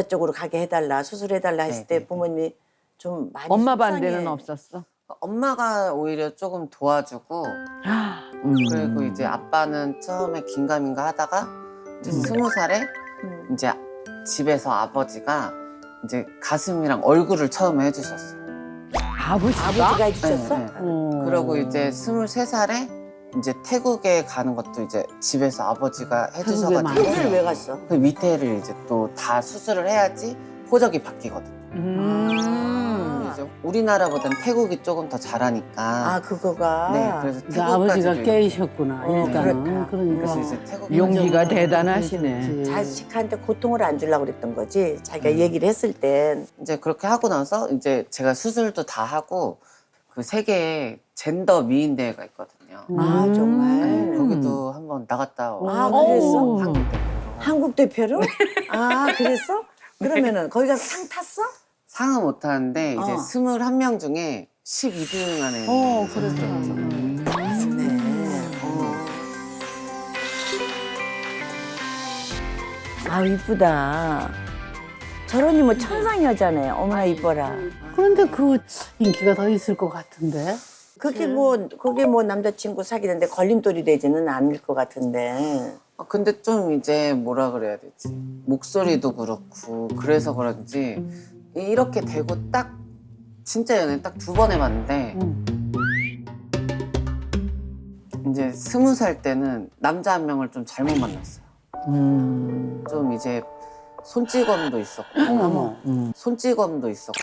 쪽으로 가게 해달라 수술해달라 했을 때 부모님이 좀 많이 엄마 속상해. 반대는 없었어. 엄마가 오히려 조금 도와주고 그리고 이제 아빠는 처음에 긴가민가 하다가 이제 20살에 이제 집에서 아버지가 이제 가슴이랑 얼굴을 처음에 해주셨어요. 아버지가 해주셨어? 네, 네. 그러고 이제 23살에 이제 태국에 가는 것도 이제 집에서 아버지가 해주셔가지고 태국을 왜 갔어? 그 밑에를 이제 또 다 수술을 해야지 호적이 바뀌거든요. 이제 우리나라보다는 태국이 조금 더 잘하니까. 아 그거가. 네, 그래서 그러니까 아버지가 태국까지도 깨이셨구나. 일단은 그렇다. 그러니까 그래서 이제 태국 용기가 대단하시네. 그렇지. 자식한테 고통을 안 주려고 그랬던 거지. 자기가 얘기를 했을 땐. 이제 그렇게 하고 나서 이제 제가 수술도 다 하고 그 세계에 젠더 미인 대회가 있거든요. 아 정말. 네, 거기도 한번 나갔다 아 그랬어? 한국 대표로. 한국 대표로? 아 그랬어? 그러면은 거기 가서 상 탔어? 상은 못 타는데 이제 21명 중에 12등 안에 들었죠. 네. 아 이쁘다. 저런이 뭐 천상 여자네. 어머나 이뻐라. 그런데 그 인기가 더 있을 것 같은데. 그게 뭐 남자친구 사귀는데 걸림돌이 되지는 않을 것 같은데. 근데 좀 이제 뭐라 그래야 되지? 목소리도 그렇고 그래서 그런지 이렇게 되고 딱 진짜 연애 딱 2번 해봤는데 이제 20살 때는 남자 한 명을 좀 잘못 만났어요. 좀 이제 손찌검도 있었고 손찌검도 있었고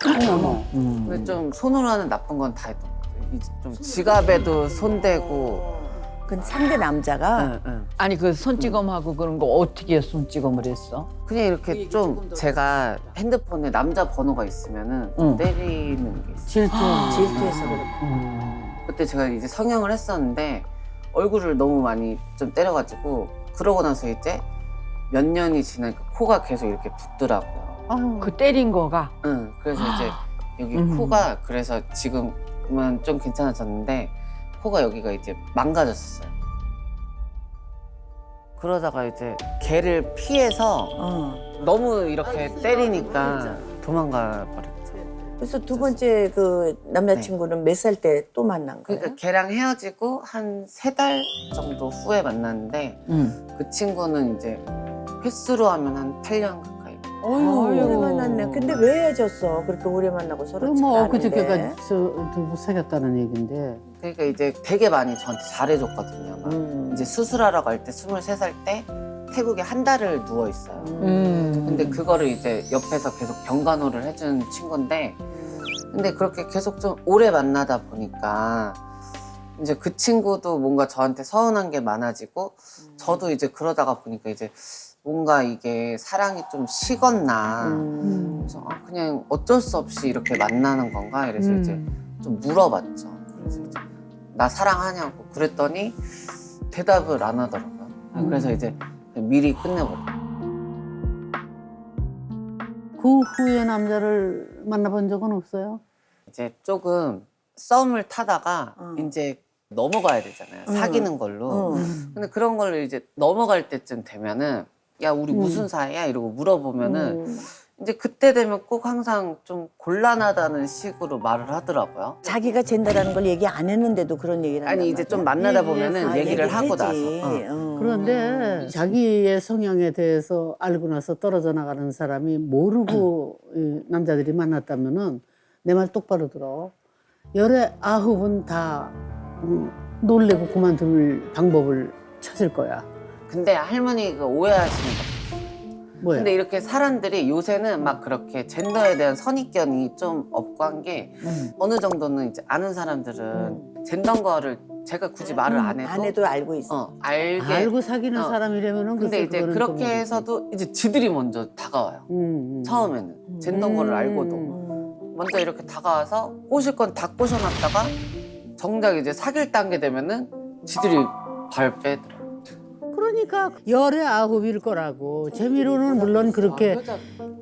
근데 좀 손으로 하는 나쁜 건 다 했던 것 같아요. 이제 좀 지갑에도 손대고 그 상대 남자가 아니 그 손찌검하고 그런 거 어떻게 손찌검을 했어? 그냥 이렇게 좀 제가 핸드폰에 남자 번호가 있으면은 때리는 게 있어요. 질투해서 그렇고. 그때 제가 이제 성형을 했었는데 얼굴을 너무 많이 좀 때려가지고 그러고 나서 이제 몇 년이 지나니까 코가 계속 이렇게 붓더라고요. 그 때린 거가? 응. 그래서 이제 여기 코가 그래서 지금은 좀 괜찮아졌는데 코가 여기가 이제 망가졌었어요. 그러다가 이제 걔를 피해서 너무 이렇게 때리니까 도망가 버렸죠. 그래서 두 번째 그 남자친구는 몇 살 때 또 만난 거야? 그러니까 걔랑 헤어지고 한 3달 정도 후에 만났는데 그 친구는 이제 횟수로 하면 한 8년 가까이. 오래 만났네. 근데 왜 헤어졌어? 그렇게 오래 만나고 서로 그럼 잘 뭐 아는데. 엊그저께까지 두부 사귀었다는 얘긴데. 그러니까 이제 되게 많이 저한테 잘해줬거든요. 막 이제 수술하러 갈 때 23살 때 태국에 한 달을 누워 있어요. 근데 그거를 이제 옆에서 계속 병간호를 해준 친구인데 근데 그렇게 계속 좀 오래 만나다 보니까 이제 그 친구도 뭔가 저한테 서운한 게 많아지고 저도 이제 그러다가 보니까 이제 뭔가 이게 사랑이 좀 식었나 그래서 그냥 어쩔 수 없이 이렇게 만나는 건가 이래서 이제 좀 물어봤죠. 그래서 이제 나 사랑하냐고 그랬더니 대답을 안 하더라고요. 그래서 이제 미리 끝내버렸어요. 그 후에 남자를 만나본 적은 없어요? 이제 조금 썸을 타다가 이제 넘어가야 되잖아요. 사귀는 걸로. 근데 그런 걸로 이제 넘어갈 때쯤 되면은 야 우리 무슨 사이야? 이러고 물어보면은 이제 그때 되면 꼭 항상 좀 곤란하다는 식으로 말을 하더라고요. 자기가 젠더라는 걸 얘기 안 했는데도 그런 얘기를 아니 이제 좀 만나다 보면은 얘기를 하고 나서 그런데 자기의 성향에 대해서 알고 나서 떨어져 나가는 사람이 모르고 이 남자들이 만났다면은 내 말 똑바로 들어. 열에 9은 다 놀래고 그만둘 방법을 찾을 거야. 근데 할머니가 오해하시는 거. 뭐야? 근데 이렇게 사람들이 요새는 막 그렇게 젠더에 대한 선입견이 좀 없고 한 게 어느 정도는 이제 아는 사람들은 젠더인 거를 제가 굳이 말을 안 해도 알고 있어. 알게 알고 사귀는 사람이라면은 근데 글쎄 이제 그거는 그렇게 또 모르지. 해서도 이제 지들이 먼저 다가와요. 처음에는 젠더인 거를 알고도 먼저 이렇게 다가와서 꼬실 건 다 꼬셔놨다가 정작 이제 사귈 단계 되면은 지들이 발 빼더라. 그러니까 열에 9일 거라고. 재미로는 물론 그렇게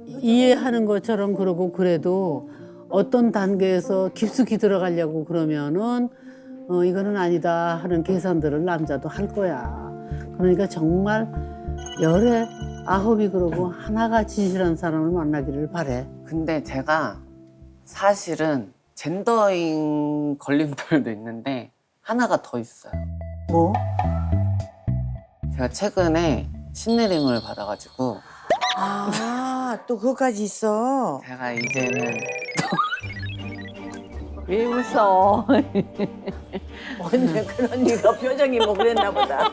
이해하는 것처럼 그러고 그래도 어떤 단계에서 깊숙이 들어가려고 그러면은 이거는 아니다 하는 계산들을 남자도 할 거야. 그러니까 정말 열에 9이 그러고 하나가 진실한 사람을 만나기를 바래. 근데 제가 사실은 젠더인 걸림돌도 있는데 하나가 더 있어요. 뭐? 제가 최근에 신내림을 받아가지고 또 그거까지 있어. 제가 이제는 왜 웃어? 언니 큰 언니가 표정이 뭐 그랬나 보다.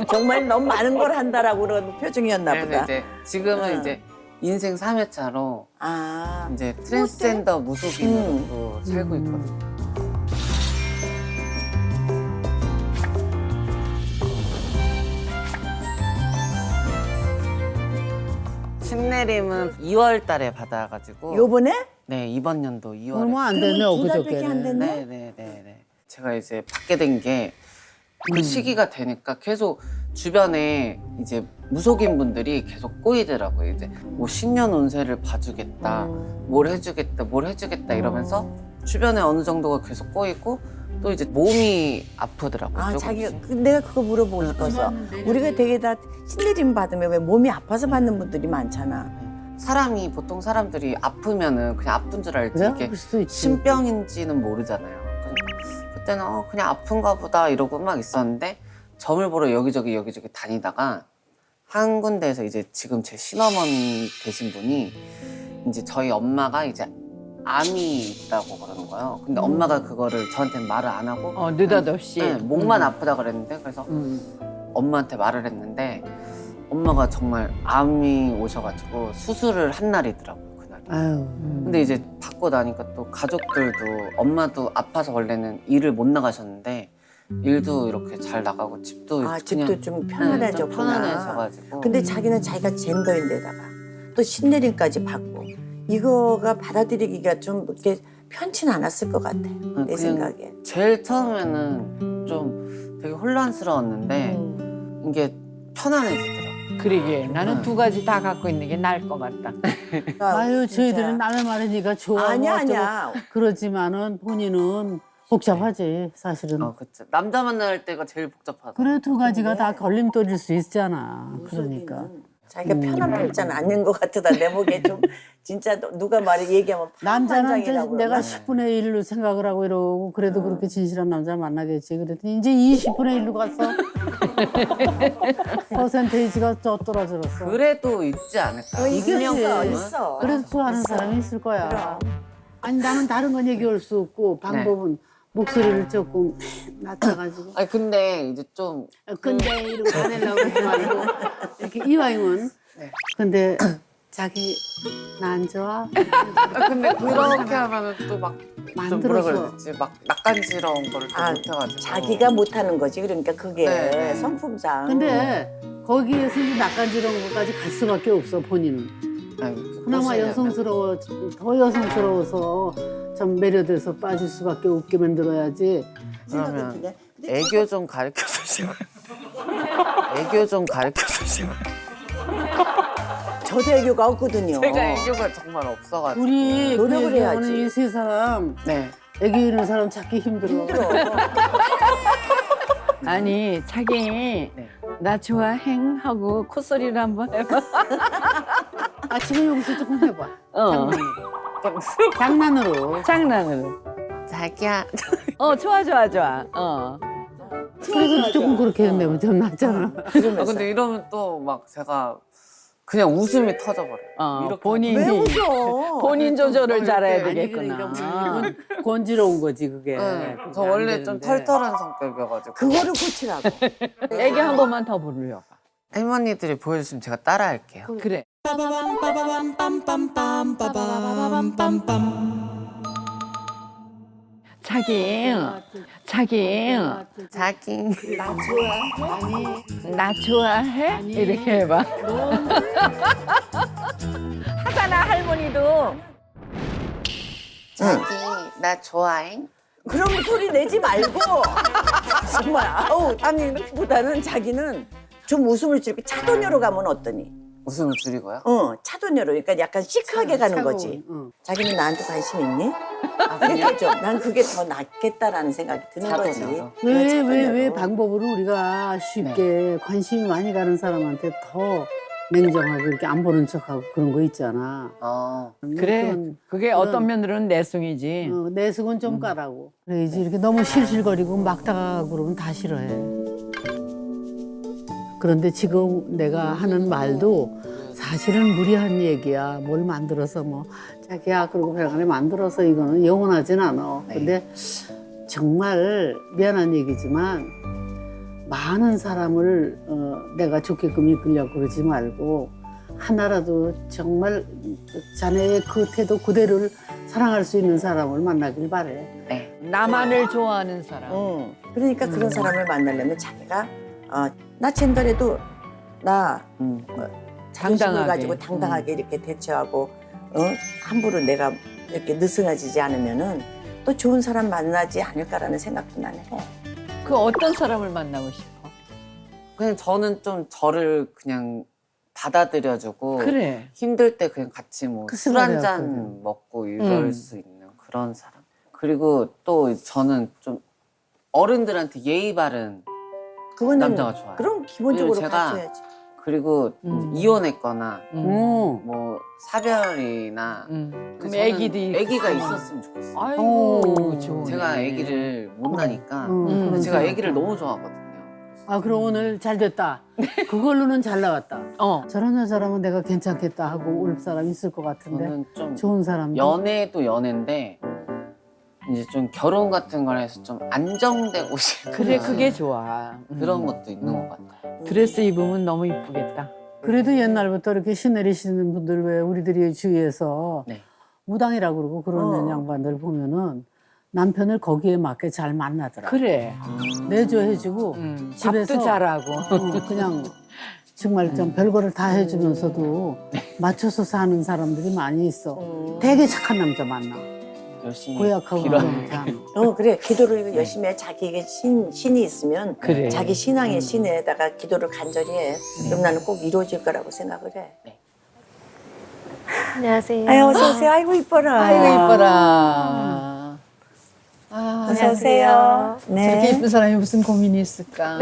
정말 너무 많은 걸 한다라고 그런 표정이었나 그래서 보다. 이제 지금은 응. 이제 인생 3회차로 아, 이제 트랜스젠더 무속인으로 살고 있거든요. 신내림은 2월 달에 받아가지고 요번에? 네, 이번 연도 2월에. 얼마 안 되네, 두 달밖에 안 엊그저께는. 됐네. 네. 제가 이제 받게 된 게 그 시기가 되니까 계속 주변에 이제 무속인 분들이 계속 꼬이더라고요. 이제 뭐 신년 운세를 봐주겠다, 뭘 해주겠다 이러면서 주변에 어느 정도가 계속 꼬이고 또 이제 몸이 아프더라고요. 아, 조금씩. 자기가 내가 그거 물어보고 싶어서 우리가 되게 다 신내림 받으면 왜 몸이 아파서 받는 분들이 많잖아. 보통 사람들이 아프면은 그냥 아픈 줄 알지 그래? 이게 그럴 수도 있지. 신병인지는 모르잖아요. 그러니까 그때는 그냥 아픈가 보다 이러고 막 있었는데 점을 보러 여기저기 다니다가 한 군데에서 이제 지금 제 신어머니 되신 분이 이제 저희 엄마가 이제 암이 있다고 그러는 거예요. 근데 엄마가 그거를 저한테 말을 안 하고 느닷없이. 네, 목만 아프다 그랬는데 그래서 엄마한테 말을 했는데 엄마가 정말 암이 오셔가지고 수술을 한 날이더라고요. 그날. 아유. 근데 이제 받고 나니까 또 가족들도 엄마도 아파서 원래는 일을 못 나가셨는데 일도 이렇게 잘 나가고 집도 아, 그냥 집도 좀 편안해졌구나. 좀 편안해져가지고. 근데 자기는 자기가 젠더인데다가 또 신내림까지 받고 이거가 받아들이기가 좀 이렇게 편치는 않았을 것 같아. 내 그냥 생각에. 제일 처음에는 좀 되게 혼란스러웠는데 이게 편안해지더라고요. 그러게 나는 두 가지 다 갖고 있는 게 나을 것 같다. 아유, 진짜. 저희들은 남의 말이니까 좋아. 아니야, 뭐 어쩌고 아니야. 그렇지만은 본인은 복잡하지, 사실은. 그쵸. 남자 만날 때가 제일 복잡하다. 그래, 두 가지가 다 걸림돌일 수 있잖아. 그러니까. 자기가 편한 편있잖아. 않는 것 같다. 내 보기에 좀 진짜 누가 얘기하면 남자는 이제 판단장이라고 내가 그러나? 10분의 1로 생각을 하고 이러고 그래도 그렇게 진실한 남자 만나겠지. 그랬더니 이제 20분의 1로 갔어. 퍼센테이지가 더 떨어졌어. 그래도 있지 않을까. 있어. 그래도 좋아하는 사람이 있을 거야. 아니 나는 다른 건 얘기할 수 없고 방법은 목소리를 조금 낮춰가지고. 아니 근데 이제 좀 근데 이러고 다내려고 그러지 말고 이렇게 이왕이면. 근데 자기 나 안 좋아? 근데 그렇게 하면은 또 막 좀 뭐라 만들어서. 그래야 되지? 막 낯간지러운 거를 또 못해가지고. 자기가 못하는 거지. 그러니까 그게 네. 성품상. 근데 거기에서 이제 낯간지러운 것까지 갈 수밖에 없어 본인은. 그나마 여성스러워 더 여성스러워서 좀 매료돼서 빠질 수밖에 없게 만들어야지. 그러면 애교 좀 가르쳐 주시면. 애교 좀 가르쳐 주시면. 저도 애교가 없거든요. 제가 애교가 정말 없어가지고. 우리 노력을 그 얘기하는 해야지. 이 세 사람 네. 애교 있는 사람 찾기 힘들어. 아니 자기 나 좋아해 하고 콧소리를 한번 해봐. 아 지금 여기서 조금 해봐. 장난으로. 장난으로. 자기야. 좋아. 그래서 조금 그렇게 내면 좀 낫잖아. 근데 이러면 또 막 제가 그냥 웃음이 터져버려요. 이렇게 본인이 왜 웃어? 본인 조절을 잘해야 아니, 되겠구나. 그러니까 권지러운 거지 그게. 네. 그게 저 안 원래 좀 되는데. 털털한 성격이어가지고. 그거를 고치라고. 애기 한 번만 더 부르려봐. 할머니들이 보여주시면 제가 따라할게요. 그래. 자기 나 좋아해? 이렇게 해봐. 하잖아 할머니도. 자기 나 좋아해? 그런 소리 내지 말고 정말 아니 보다는 자기는 좀 웃음을 줄게 차도녀로 가면 어떠니? 웃음을 줄이고요? 차도녀로 그러니까 약간 시크하게 가는 거지. 자기는 나한테 관심 있니? 이렇게 좀 난 그게 더 낫겠다라는 생각이 드는 거지. 차도녀로. 왜 방법으로 우리가 쉽게 관심이 많이 가는 사람한테 더 냉정하고 이렇게 안 보는 척하고 그런 거 있잖아. 그래. 그게 어떤 면으로는 내숭이지. 내숭은 좀 까라고. 그래야지 이렇게 너무 실실거리고 막 다가가고 그러면 다 싫어해. 그런데 지금 내가 하는 말도 사실은 무리한 얘기야. 뭘 만들어서 뭐 자기야 그러고 별간에 만들어서 이거는 영원하진 않아. 네. 근데 정말 미안한 얘기지만 많은 사람을 내가 좋게끔 이끌려고 그러지 말고 하나라도 정말 자네의 그 태도 그대로를 사랑할 수 있는 사람을 만나길 바래. 네. 나만을 좋아하는 사람. 그러니까 그런 사람을 만나려면 자기가 나 젠더라도 나 자존심을 당당하게. 가지고 당당하게 이렇게 대처하고 함부로 내가 이렇게 느슨해지지 않으면은 또 좋은 사람 만나지 않을까라는 생각도 나는 해. 그 어떤 사람을 만나고 싶어? 그냥 저는 좀 저를 그냥 받아들여주고 그래. 힘들 때 그냥 같이 뭐 그 술 생각이 한 잔 왔거든. 먹고 이럴 수 있는 그런 사람. 그리고 또 저는 좀 어른들한테 예의 바른 그거는 남자가 좋아요. 그럼 기본적으로 왜냐면 제가 갖춰야지. 그리고 이혼했거나 오. 뭐 사별이나 그럼 저는 애기들이 애기가 있으면. 있었으면 좋겠어요. 아이고, 좋네. 제가 애기를 못 나니까 그런 제가 생각. 애기를 너무 좋아하거든요. 아 그럼 오늘 잘 됐다. 그걸로는 잘 나왔다. 저런 여자라면 내가 괜찮겠다 하고 올 사람 있을 것 같은데. 저는 좀 좋은 사람. 연애도 연애인데 이제 좀 결혼 같은 걸 해서 좀 안정되고 싶은 그래, 그게 좋아. 그런 것도 있는 것 같아요. 드레스 입으면 너무 이쁘겠다. 그래도 옛날부터 이렇게 시 내리시는 분들 왜 우리들이 주위에서 네. 무당이라고 그러고 그런 양반들 보면은 남편을 거기에 맞게 잘 만나더라. 그래. 내조해주고 집에서 밥도 잘하고. 그냥 정말 좀 별거를 다 해주면서도 맞춰서 사는 사람들이 많이 있어. 되게 착한 남자 만나. 열심히 고약하고 빌어. 그런 남자. 그래 기도를 열심히 해. 자기에게 신이 있으면 그래. 자기 신앙의 신에다가 기도를 간절히 해. 그럼 나는 꼭 이루어질 거라고 생각을 해. 안녕하세요. 아유 어서 오세요. 아이고 이뻐라. 아이고, 이뻐라. 아, 어서 오세요. 네. 저렇게 예쁜 사람이 무슨 고민이 있을까?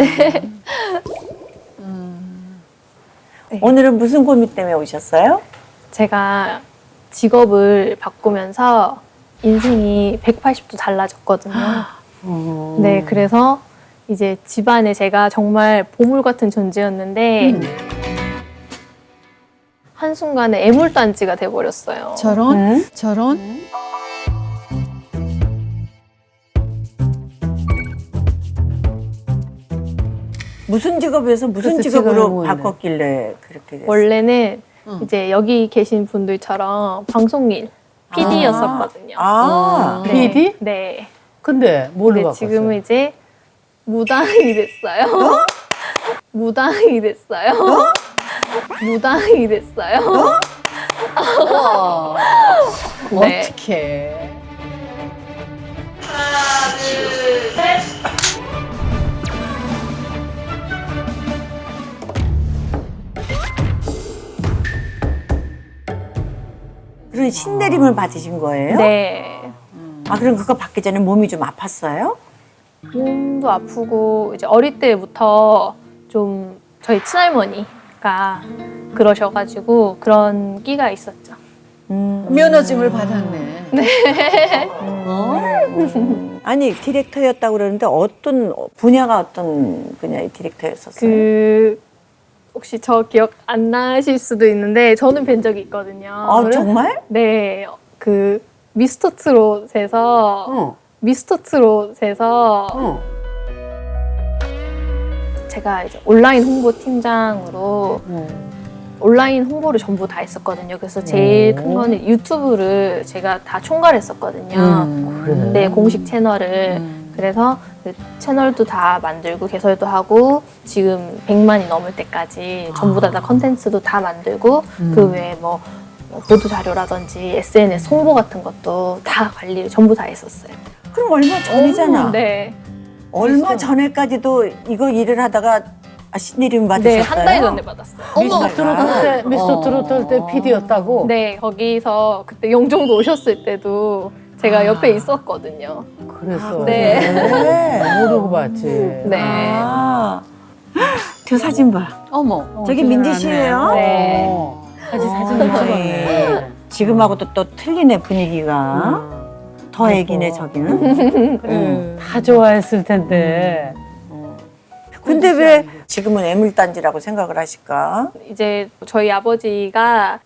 오늘은 무슨 고민 때문에 오셨어요? 제가 직업을 바꾸면서 인생이 180도 달라졌거든요. 네, 그래서 이제 집안에 제가 정말 보물 같은 존재였는데 한순간에 애물단지가 돼버렸어요. 저런? 저런? 무슨 직업에서 무슨 그래서 직업으로 지금은 뭔데? 바꿨길래 그렇게 됐어요? 원래는 이제 여기 계신 분들처럼 방송일 PD였었거든요. 아, 네, PD? 네. 근데 뭘로 근데 바꿨어요? 지금은 이제 무당이 됐어요. 무당이 됐어요. 무당이 됐어요. 네. 어떡해. 그런 신내림을 받으신 거예요? 네. 아 그럼 그거 받기 전에 몸이 좀 아팠어요? 몸도 아프고 이제 어릴 때부터 좀 저희 친할머니가 그러셔가지고 그런 끼가 있었죠. 면허증을 받았네. 아니 디렉터였다고 그러는데 어떤 분야가 어떤 분야의 디렉터였었어요? 그 혹시 저 기억 안 나실 수도 있는데 저는 뵌 적이 있거든요. 아 정말? 네, 그 미스터 트롯에서 제가 이제 온라인 홍보 팀장으로 온라인 홍보를 전부 다 했었거든요. 그래서 제일 큰 거는 유튜브를 제가 다 총괄했었거든요. 그래. 네, 공식 채널을. 그래서 그 채널도 다 만들고 개설도 하고 지금 100만이 넘을 때까지 전부 다 컨텐츠도 다 만들고 그 외에 뭐 보도 자료라든지 SNS 홍보 같은 것도 다 관리를 전부 다 했었어요. 그럼 얼마 전이잖아. 네. 얼마 전에까지도 이거 일을 하다가 신내림 받으셨어요? 네, 한 달 전에 받았어요. 미스터 트로트 할 때 PD였다고? 네, 거기서 그때 영종도 오셨을 때도 제가 옆에 있었거든요. 그랬어. 네. 모르고 봤지. 네. 아, 저 사진 봐. 어머. 저기 민지 씨예요? 네. 아직 사진 못 찍었네. 지금하고도 또 틀리네 분위기가. 더 애기네 저기는. 다 좋아했을 텐데. 근데 왜 지금은 애물단지라고 생각을 하실까? 이제 저희 아버지가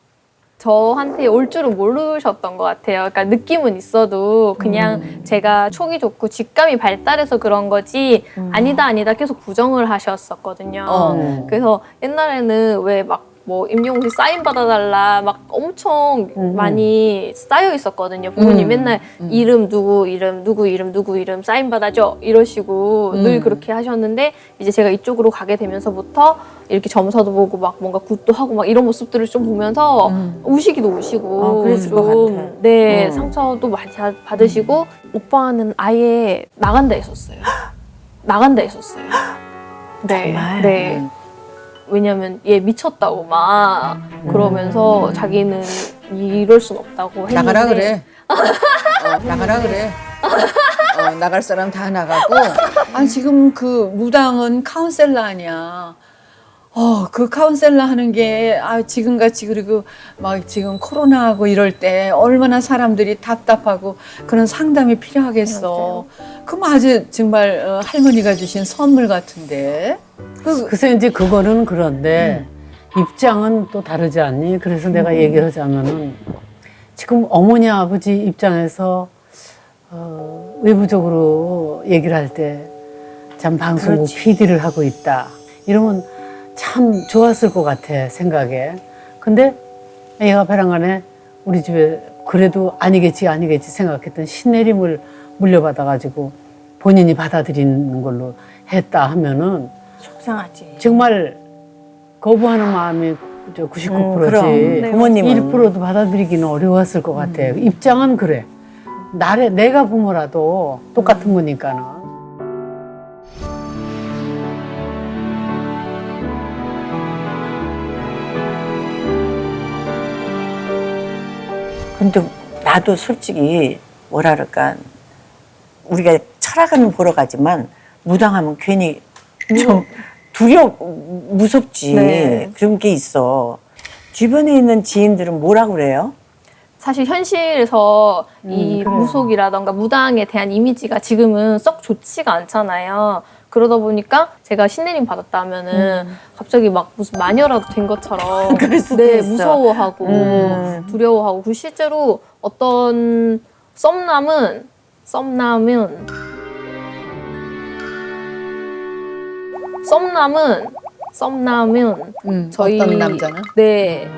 저한테 올 줄은 모르셨던 것 같아요. 그러니까 느낌은 있어도 그냥 제가 촉이 좋고 직감이 발달해서 그런 거지 아니다 계속 부정을 하셨었거든요. 그래서 옛날에는 왜 막 뭐 임영웅 씨 사인 받아달라 막 엄청 많이 쌓여 있었거든요. 부모님 맨날 이름 누구 이름 사인 받아줘 이러시고 늘 그렇게 하셨는데 이제 제가 이쪽으로 가게 되면서부터 이렇게 점사도 보고 막 뭔가 굿도 하고 막 이런 모습들을 좀 보면서 우시기도 우시고 그랬을 것 같아. 네, 상처도 많이 받으시고 오빠는 아예 나간다 했었어요. 네. 정말? 네. 왜냐면 얘 미쳤다고 막 그러면서 자기는 이럴 순 없다고 했는데 나가라 그래. 나가라 그래. 나갈 사람 다 나가고. 아 지금 그 무당은 카운셀러 아니야. 그 카운셀러 하는 게 지금같이 그리고 막 지금 코로나하고 이럴 때 얼마나 사람들이 답답하고 그런 상담이 필요하겠어. 그럼 아주 정말 할머니가 주신 선물 같은데. 글쎄 이제 그거는 그런데 입장은 또 다르지 않니? 그래서 내가 얘기를 하자면은 지금 어머니 아버지 입장에서 외부적으로 얘기를 할 때 참 방송국 PD를 하고 있다 이러면 참 좋았을 것 같아 생각에. 근데 얘가 배랑간에 우리 집에 그래도 아니겠지 생각했던 신내림을 물려받아가지고 본인이 받아들이는 걸로 했다 하면은 속상하지. 정말 거부하는 마음이 99%지. 그럼. 네, 부모님은 1%도 받아들이기는 어려웠을 것 같아. 입장은 그래. 내가 부모라도 똑같은 거니까는. 근데 나도 솔직히 뭐라 그럴까 우리가 철학은 보러 가지만 무당하면 괜히 좀 무섭지. 네. 그런 게 있어. 주변에 있는 지인들은 뭐라고 그래요? 사실 현실에서 이 무속이라던가 무당에 대한 이미지가 지금은 썩 좋지가 않잖아요. 그러다 보니까 제가 신내림 받았다 하면은 갑자기 막 무슨 마녀라도 된 것처럼 그럴 수도 네, 있어. 무서워하고 두려워하고 그 실제로 어떤 썸남은 저희 어떤 남자는? 네.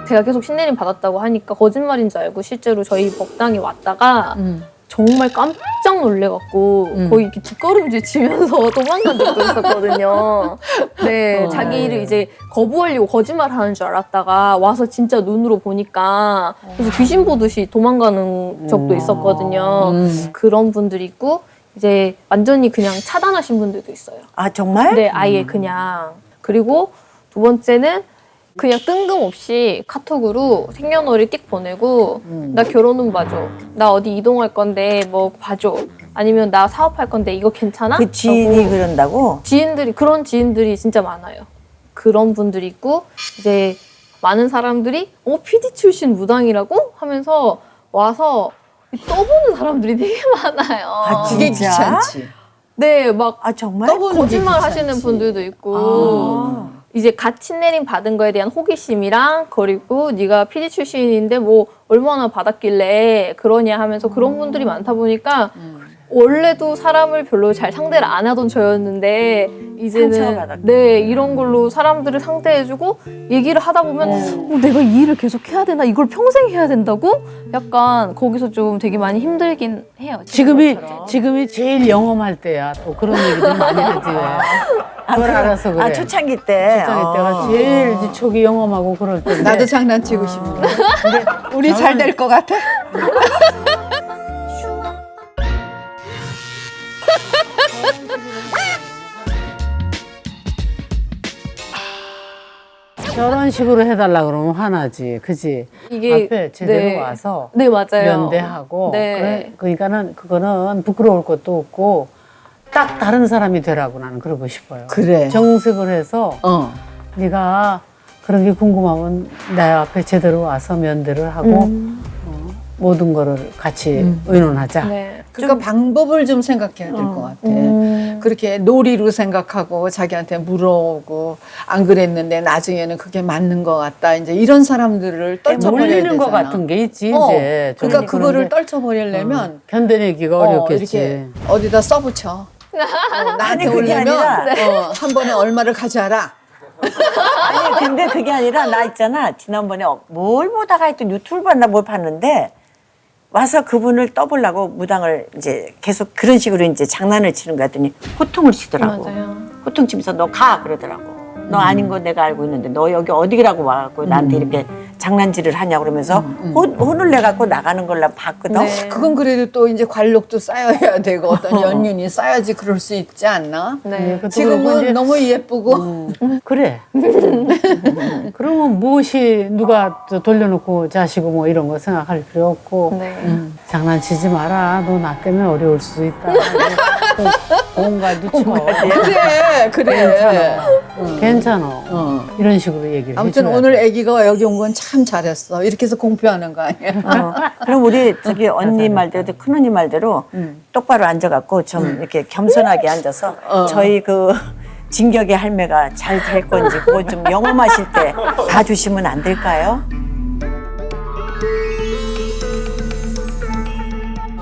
제가 계속 신내림 받았다고 하니까 거짓말인 줄 알고 실제로 저희 법당에 왔다가 정말 깜짝 놀래갖고 거의 이렇게 뒷걸음질 치면서 도망간 적도 있었거든요. 네, 자기를 이제 거부하려고 거짓말하는 줄 알았다가 와서 진짜 눈으로 보니까 그래서 귀신 보듯이 도망가는 적도 있었거든요. 그런 분들이 있고 이제 완전히 그냥 차단하신 분들도 있어요. 아 정말? 네, 아예 그냥. 그리고 두 번째는 그냥 뜬금없이 카톡으로 생년월일 띡 보내고 나 결혼은 봐줘. 나 어디 이동할 건데 뭐 봐줘. 아니면 나 사업할 건데 이거 괜찮아? 그 지인이 그런다고? 그런 지인들이 진짜 많아요. 그런 분들이 있고 이제 많은 사람들이 PD 출신 무당이라고 하면서 와서 떠보는 사람들이 되게 많아요. 아, 그게 진짜? 귀찮지. 네, 막 아 정말? 거짓말 하시는 분들도 있고 이제 같이 내림 받은 거에 대한 호기심이랑 그리고 네가 PD 출신인데 뭐 얼마나 받았길래 그러냐 하면서 그런 분들이 많다 보니까 원래도 사람을 별로 잘 상대를 안 하던 저였는데 이제는 상처받았구나. 네 이런 걸로 사람들을 상대해주고 얘기를 하다 보면 내가 이 일을 계속 해야 되나 이걸 평생 해야 된다고 약간 거기서 좀 되게 많이 힘들긴 해요. 지금이 제일 영험할 때야. 또 그런 얘기들 많이 하지. 그걸 알아서 그래. 아 초창기 때. 초창기 때가 제일 이제 촉이 영험하고 그럴 때인데. 나도 장난치고 싶어. 우리 잘 될 것 같아. 저런 식으로 해달라 그러면 화나지, 그지? 이게 앞에 제대로 네. 와서 네 맞아요. 면대하고 네. 그러니까는 그거는 부끄러울 것도 없고 딱 다른 사람이 되라고 나는 그러고 싶어요. 그래. 정색을 해서 네가 그런 게 궁금하면 내 앞에 제대로 와서 면대를 하고 모든 거를 같이 의논하자. 네. 그러니까 방법을 좀 생각해야 될 것 같아. 그렇게 놀이로 생각하고 자기한테 물어오고 안 그랬는데 나중에는 그게 맞는 것 같다. 이제 이런 사람들을 떨쳐버려야 되잖아. 놀리는 것 같은 게 있지 이제. 그러니까 그거를 그런 게, 떨쳐버리려면 견뎌내기가 어렵겠지. 이렇게 어디다 써붙여. 나한테 아니, 그게 오려면 아니라. 한 번에 얼마를 가져와라. 아니 근데 그게 아니라 나 있잖아 지난번에 뭘 보다가 하여튼 유튜브 봤나 뭘 봤는데 와서 그분을 떠보려고 무당을 이제 계속 그런 식으로 이제 장난을 치는 거 같더니 호통을 치더라고. 맞아요. 호통 치면서 너 가 그러더라고. 너 아닌 거 내가 알고 있는데 너 여기 어디라고 와갖고 나한테 이렇게 장난질을 하냐 그러면서 혼을 내갖고 나가는 걸 난 봤거든. 네. 그건 그래도 또 이제 관록도 쌓여야 되고 어떤 연륜이 쌓여야지 그럴 수 있지 않나? 네. 그것도 그렇고 지금은 이제 너무 예쁘고 그래. 그러면 무엇이 누가 또 돌려놓고 자시고 뭐 이런 거 생각할 필요 없고 네. 장난치지 마라. 너 나 때문에 어려울 수 있다. 공갈도 쳐. 그래. 괜찮아. 이런 식으로 얘기를 아무튼 해줘야 오늘 돼. 아기가 여기 온 건 참 잘했어. 이렇게 해서 공표하는 거 아니야? 그럼 우리 저기 언니 말대로 큰언니 말대로 똑바로 앉아갖고 좀 이렇게 겸손하게 앉아서 저희 그 진격의 할매가 잘 될 건지 그거 좀 영험하실 때 봐주시면 안 될까요?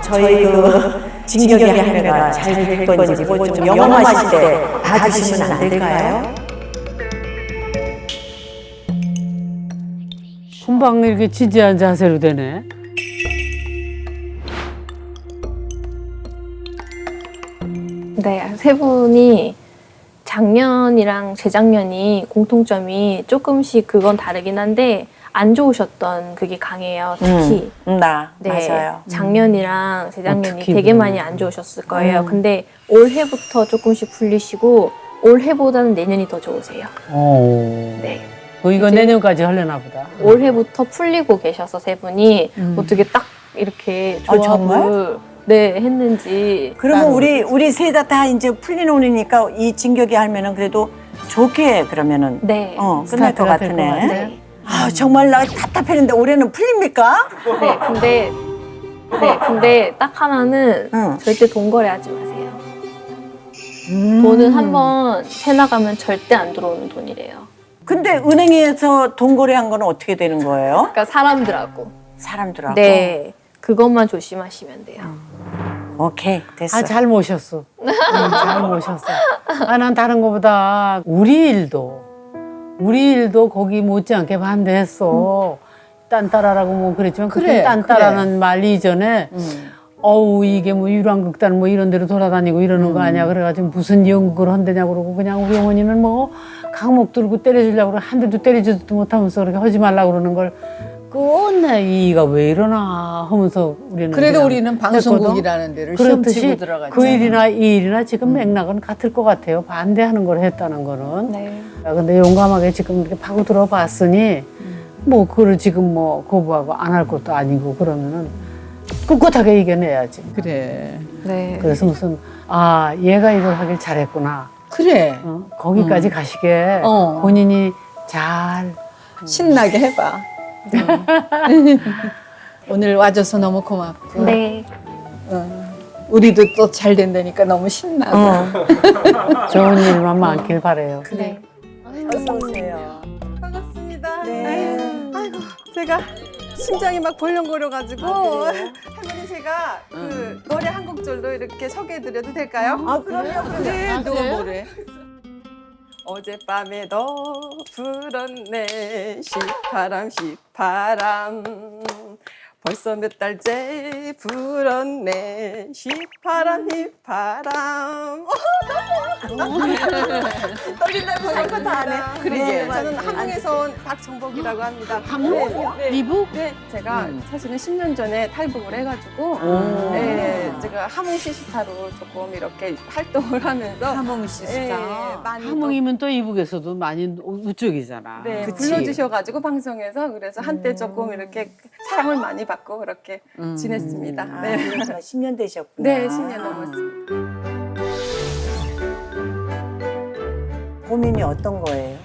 저희 그 진격의 할매가 잘 될 건지 그거 좀 영험하실 때 봐주시면 안 될까요? 금방 이렇게 진지한 자세로 되네. 네, 세 분이 작년이랑 재작년이 공통점이 조금씩 그건 다르긴 한데 안 좋으셨던 그게 강해요. 특히 나 네, 맞아요. 작년이랑 재작년이 특히 되게 그러네. 많이 안 좋으셨을 거예요. 근데 올해부터 조금씩 풀리시고 올해보다는 내년이 더 좋으세요. 네. 이거 이제- 내년까지 하려나 보다. 올해부터 풀리고 계셔서 세 분이 어떻게 딱 이렇게 아, 정말? 조합을 네, 했는지. 그러면 우리 셋 다 이제 풀리노니까 이 진격의 할매는 그래도 좋게 그러면은 네. 끝날 것 스타트가 될것 같으네. 같아. 네. 아 정말 나 답답했는데 올해는 풀립니까? 근데 딱 하나는 절대 돈 거래하지 마세요. 돈은 한번 새 나가면 절대 안 들어오는 돈이래요. 근데 은행에서 돈 거래한 거는 어떻게 되는 거예요? 그러니까 사람들하고. 사람들하고. 네. 그것만 조심하시면 돼요. 오케이 됐어. 아, 잘 모셨어. 잘 모셨어. 아, 난 다른 거보다 우리 일도 거기 못지않게 반대했어. 딴따라라고 뭐 그랬지만 그때 딴따라는 말 이전에 어우 이게 뭐 유랑극단 뭐 이런 데로 돌아다니고 이러는 거 아니야. 그래가지고 무슨 연극을 한대냐고 그러고 그냥 우리 어머니는 뭐 강목 들고 때려주려고 그러고 한 대도 때리지도 못하면서 그렇게 하지 말라고 그러는 걸 끝내 이가 왜 이러나 하면서 우리는 그래도 그냥 우리는 방송국이라는 데를 시험 치고 그렇듯이 들어갔잖아. 그 일이나 이 일이나 지금 맥락은 같을 것 같아요. 반대하는 걸 했다는 거는. 네. 야, 근데 용감하게 지금 이렇게 파고 들어봤으니 뭐 그걸 지금 뭐 거부하고 안 할 것도 아니고 그러면은 꿋꿋하게 이겨내야지. 그래. 네. 그래서 무슨 아 얘가 이걸 하길 잘했구나. 그래. 거기까지 가시게 본인이 잘 신나게 해봐. 오늘 와줘서 너무 고맙고. 네. 우리도 또 잘 된다니까 너무 신나고. 좋은 일만 많길 바래요. 네. 어서 오세요. 반갑습니다. 네. 아이고, 제가 심장이 막 벌렁거려가지고 할머니 제가 그 노래 한 곡절로 이렇게 소개해드려도 될까요? 아 그럼요. 네, 누가 뭐래? 어젯밤에도 불었네 시파람 시파람 벌써 몇 달째 불었네 시파람 시파람 떨린다고 생각 다 하네. 그러게. 저는 한국에서 온 박정복이라고 합니다. 한국? 미국? 네, 제가 사실은 10년 전에 탈북을 해가지고 네, 제가 하몽 시스타로 조금 이렇게 활동을 하면서 하몽 시스타. 많이 하몽이면 또 이북에서도 많이 우쪽이잖아. 네, 그치. 불러주셔가지고 방송에서 그래서 한때 조금 이렇게 사랑을 많이 받고 그렇게 지냈습니다. 아, 네. 10년 되셨구나. 네, 10년 넘었습니다. 고민이 어떤 거예요?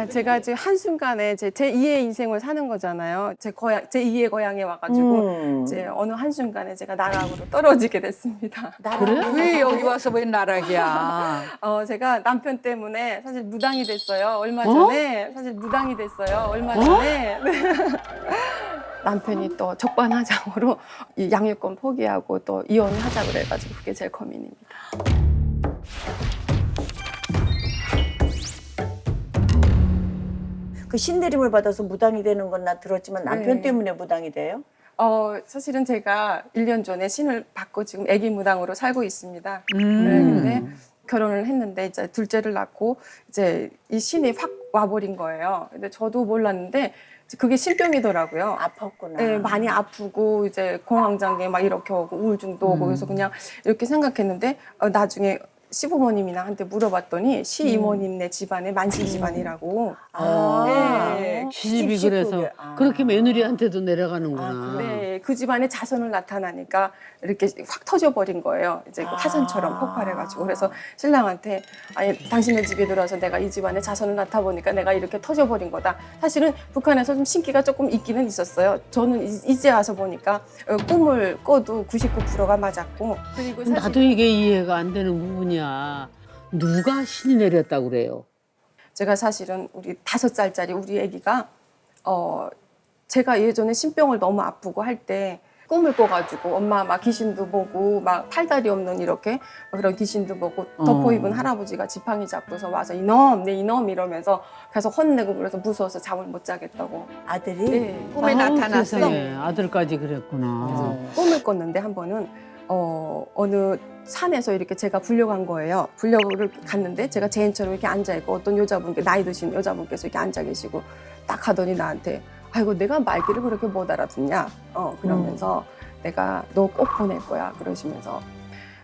제가 지금 한순간에 제 제2의 인생을 사는 거잖아요. 제 제2의 고향에 와가지고 이제 어느 한순간에 제가 나락으로 떨어지게 됐습니다. 그래? 왜 여기 와서 왜 나락이야? 제가 남편 때문에 사실 무당이 됐어요. 얼마 전에 사실 무당이 됐어요. 얼마 전에 네. 남편이 또 적반하장으로 이 양육권 포기하고 또 이혼을 하자 그래가지고 그게 제일 고민입니다. 그 신내림을 받아서 무당이 되는 건 나 들었지만 남편 네. 때문에 무당이 돼요? 사실은 제가 1년 전에 신을 받고 지금 아기 무당으로 살고 있습니다. 네, 근데 결혼을 했는데 이제 둘째를 낳고 이제 이 신이 확 와버린 거예요. 근데 저도 몰랐는데 그게 신병이더라고요. 아팠구나. 네, 많이 아프고 이제 공황장애 막 이렇게 오고 우울증도 오고 그래서 그냥 이렇게 생각했는데 나중에 시부모님이나 한테 물어봤더니 시이모님네 집안에 만신 집안이라고. 네. 시집이 그래서 그렇게 며느리한테도 내려가는구나. 네, 그 집안에 자손을 나타나니까 이렇게 확 터져버린 거예요. 이제 그 화산처럼 폭발해가지고. 그래서 신랑한테 아니 당신네 집에 들어와서 내가 이 집안에 자손을 낳다보니까 내가 이렇게 터져버린 거다. 사실은 북한에서 좀 신기가 조금 있기는 있었어요. 저는 이제 와서 보니까 꿈을 꿔도 99%가 맞았고. 그리고 사실 나도 이게 이해가 안 되는 부분이야. 누가 신이 내렸다고 그래요? 제가 사실은 우리 5살짜리 우리 아기가 제가 예전에 신병을 너무 아프고 할 때 꿈을 꿔가지고 엄마 막 귀신도 보고 막 팔다리 없는 이렇게 그런 귀신도 보고 덮어 입은 할아버지가 지팡이 잡고서 와서 이놈 내 이놈 이러면서 계속 혼내고 그래서 무서워서 잠을 못 자겠다고. 아들이? 네. 꿈에 나타났어? 세상에, 아들까지 그랬구나. 꿈을 꿨는데 한 번은 어느 산에서 이렇게 제가 불려간 거예요. 불려를 갔는데 제가 제인처럼 이렇게 앉아있고 어떤 여자분께 나이 드신 여자분께서 이렇게 앉아 계시고 딱 하더니 나한테 아이고 내가 말귀를 그렇게 못 알아듣냐 그러면서 내가 너 꼭 보낼 거야 그러시면서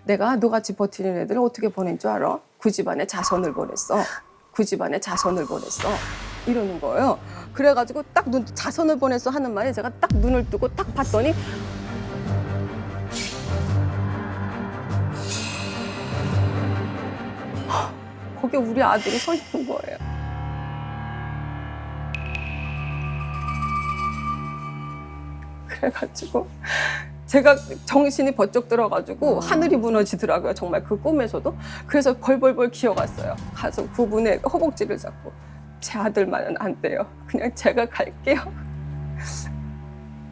내가 너같이 버티는 애들을 어떻게 보낸 줄 알아? 그 집안에 자손을 보냈어. 그 집안에 자손을 보냈어. 이러는 거예요. 그래가지고 딱 자손을 보냈어 하는 말에 제가 딱 눈을 뜨고 딱 봤더니 거기 우리 아들이 서 있는 거예요. 그래가지고 제가 정신이 번쩍 들어가지고 하늘이 무너지더라고요. 정말 그 꿈에서도. 그래서 벌벌벌 기어갔어요. 가서 그분의 허벅지를 잡고 제 아들만은 안 돼요. 그냥 제가 갈게요.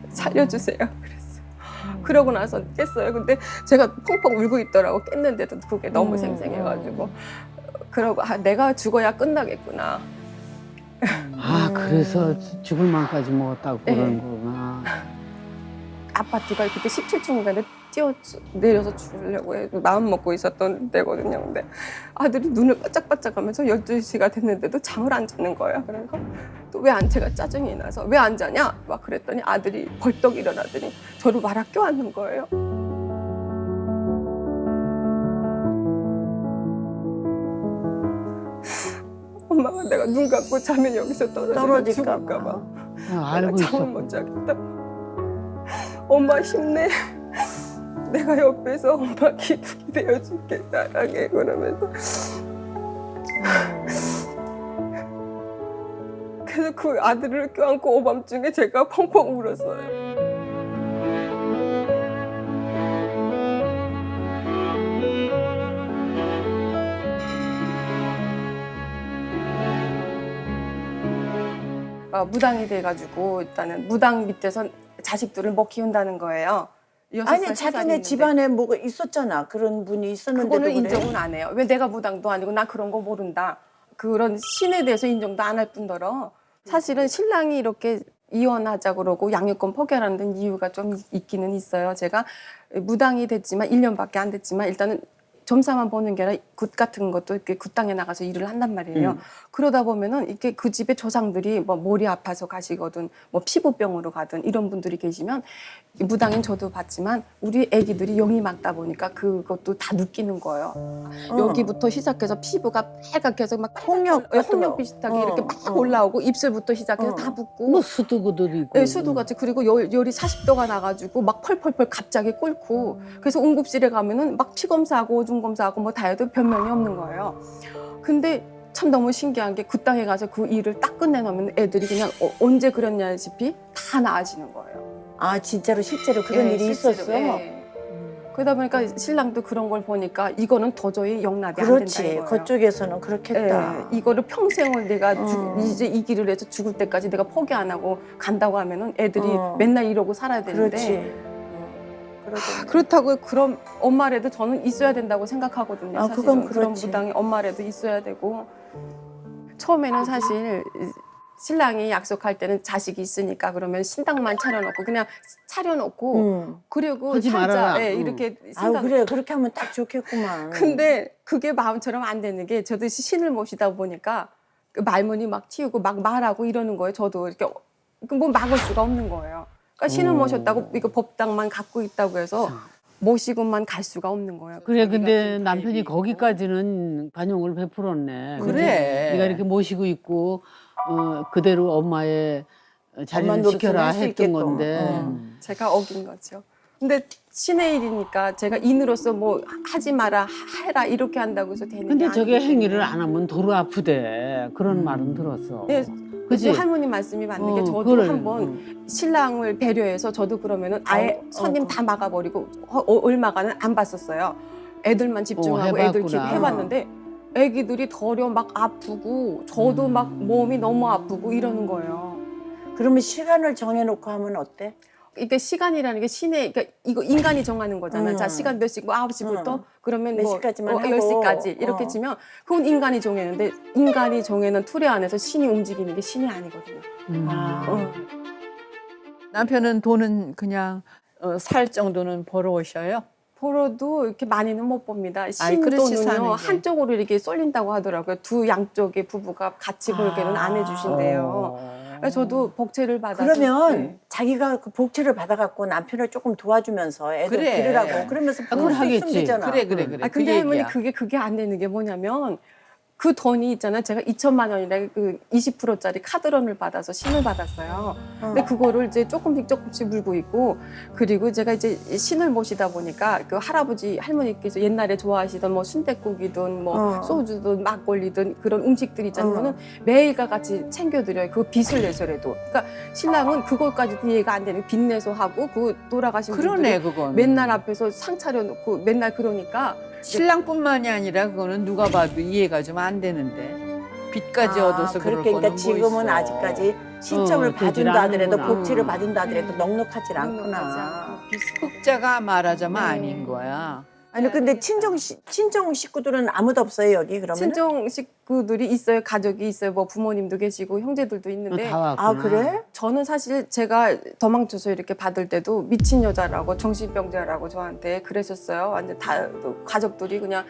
살려주세요. 그랬어요. 그러고 나서 깼어요. 근데 제가 펑펑 울고 있더라고. 깼는데도 그게 너무 생생해가지고 그러고 내가 죽어야 끝나겠구나. 그래서 죽을 만까지 먹었다고 그러는 거구나. 아파트가 그때 17층인가 내려서 죽으려고 마음 먹고 있었던 때거든요. 근데 아들이 눈을 바짝바짝하면서 12시가 됐는데도 잠을 안 자는 거예요. 그래서 또 왜 안 제가 짜증이 나서 왜 안 자냐? 막 그랬더니 아들이 벌떡 일어나더니 저를 말아 껴안는 거예요. 엄마가 내가 눈 감고 자면 여기서 떨어지면 죽을까 봐. 알고 내가 잠을 못 자겠다. 엄마 힘내. 내가 옆에서 엄마 기둥이 되어줄게 사랑해 그러면서. 그래서 그 아들을 껴안고 오밤중에 제가 펑펑 울었어요. 무당이 돼가지고 일단은 무당 밑에서 자식들을 못 키운다는 거예요. 아니 자기네 집안에 뭐가 있었잖아. 그런 분이 있었는데도 그거는 그래? 인정은 안 해요. 왜 내가 무당도 아니고 나 그런 거 모른다. 그런 신에 대해서 인정도 안 할 뿐더러 사실은 신랑이 이렇게 이혼하자 그러고 양육권 포기하라는 이유가 좀 있기는 있어요. 제가 무당이 됐지만 1년밖에 안 됐지만 일단은 점사만 보는 게 아니라 굿 같은 것도 이렇게 굿 땅에 나가서 일을 한단 말이에요. 그러다 보면은 이렇게 그 집의 조상들이 뭐 머리 아파서 가시거든, 뭐 피부병으로 가든 이런 분들이 계시면 무당인 저도 봤지만 우리 애기들이 영이 막다 보니까 그것도 다 느끼는 거예요. 여기부터 시작해서 피부가 빨갛게 막 홍역 비슷하게 이렇게 막 올라오고 입술부터 시작해서 다 붓고 뭐 수두구도 있고. 네, 수두같이. 그리고 열이 40도가 나가지고 막 펄펄펄 갑자기 끓고 그래서 응급실에 가면은 막 피 검사하고 오줌 검사하고 뭐 다 해도 변명이 없는 거예요. 근데 참 너무 신기한 게 그 땅에 가서 그 일을 딱 끝내놓으면 애들이 그냥 언제 그랬냐시피 다 나아지는 거예요. 아 진짜로 실제로 그런 예, 일이 실제로, 있었어요? 예. 그러다 보니까 신랑도 그런 걸 보니까 이거는 도저히 용납이 안 그렇지. 된다는 거예요. 그쪽에서는 그렇겠다. 예, 이거를 평생을 내가 이제 이 길을 해서 죽을 때까지 내가 포기 안 하고 간다고 하면은 애들이 맨날 이러고 살아야 되는데 그렇지. 그렇다고 그럼 엄마라도 저는 있어야 된다고 생각하거든요. 아, 사실은. 그건 그런 그렇지. 무당이 엄마라도 있어야 되고 처음에는 사실 신랑이 약속할 때는 자식이 있으니까 그러면 신당만 차려놓고 그냥 차려놓고 그리고 하지 살자. 말아라. 예, 이렇게 아 그래 그렇게 하면 딱 좋겠구만. 근데 그게 마음처럼 안 되는 게 저도 신을 모시다 보니까 그 말문이 막 튀우고 막 말하고 이러는 거예요. 저도 이렇게 뭐 막을 수가 없는 거예요. 그러니까 신을 모셨다고 이거 법당만 갖고 있다고 해서 모시고만 갈 수가 없는 거예요. 그래 근데 남편이 거기까지는 관용을 베풀었네. 그래. 그치? 네가 이렇게 모시고 있고 그대로 엄마의 자리를 지켜라 했던 건데. 제가 어긴 거죠. 근데 신의 일이니까 제가 인으로서 뭐 하지 마라 해라 이렇게 한다고 해서 되는 근데 게 저게 아니기 행위를 때문에. 안 하면 도로 아프대. 그런 말은 들었어. 네, 그치? 할머니 말씀이 맞는 게 저도 그래. 한번 신랑을 배려해서 저도 그러면은 아예 손님 다 막아버리고 얼마간은 안 봤었어요. 애들만 집중하고 애들 해봤구나. 해봤는데 애기들이 더려 막 아프고 저도 막 몸이 너무 아프고 이러는 거예요. 그러면 시간을 정해놓고 하면 어때? 그러니까 시간이라는 게 신의 그러니까 이거 인간이 정하는 거잖아요. 자 시간 몇 시고 9시부터 그러면 몇 뭐 시까지만 하고. 10시까지 이렇게 치면 그건 인간이 정해는데 인간이 정해는 틀에 안에서 신이 움직이는 게 신이 아니거든요. 남편은 돈은 그냥 살 정도는 벌어오셔요? 벌어도 이렇게 많이는 못 봅니다. 아이, 그렇지, 사는 신돈은요 게. 한쪽으로 이렇게 쏠린다고 하더라고요. 두 양쪽의 부부가 같이 벌게는 안 해주신대요. 그래서 저도 복채를 받아서 그러면 네. 자기가 그 복채를 받아갖고 남편을 조금 도와주면서 애들 그래. 기르라고 그러면서 그걸 볼수 하겠지. 있으면 되잖아. 그래. 아, 근데 할머니 그게 안 되는 게 뭐냐면 그 돈이 있잖아요. 제가 2천만 원이라 그 20%짜리 카드론을 받아서 신을 받았어요. 근데 그거를 이제 조금씩 물고 있고 그리고 제가 이제 신을 모시다 보니까 그 할아버지 할머니께서 옛날에 좋아하시던 뭐 순댓국이든 뭐 소주든 막걸리든 그런 음식들 있잖아요. 그거는 매일과 같이 챙겨드려요. 그 빚을 내서라도. 그러니까 신랑은 그것까지도 이해가 안 되는 빚내서 하고 그 돌아가신 그러네, 분들이 그건. 맨날 앞에서 상 차려놓고 맨날 그러니까 신랑뿐만이 아니라 그거는 누가 봐도 이해가 좀 안 되는데 빚까지 얻어서 그럴 그러니까 거는 지금은 뭐 있어. 아직까지 신청을 되질 받은다 하더라도 않는구나. 복지를 받은다 하더라도 넉넉하지 않구나. 흑자가 말하자면 네. 아닌 거야. 아니 근데 친정 식구들은 아무도 없어요 여기 그러면? 친정 식구들이 있어요. 가족이 있어요. 뭐 부모님도 계시고 형제들도 있는데. 다 왔구나. 아 그래? 저는 사실 제가 도망쳐서 이렇게 받을 때도 미친 여자라고 정신병자라고 저한테 그랬었어요. 완전 다 가족들이 그냥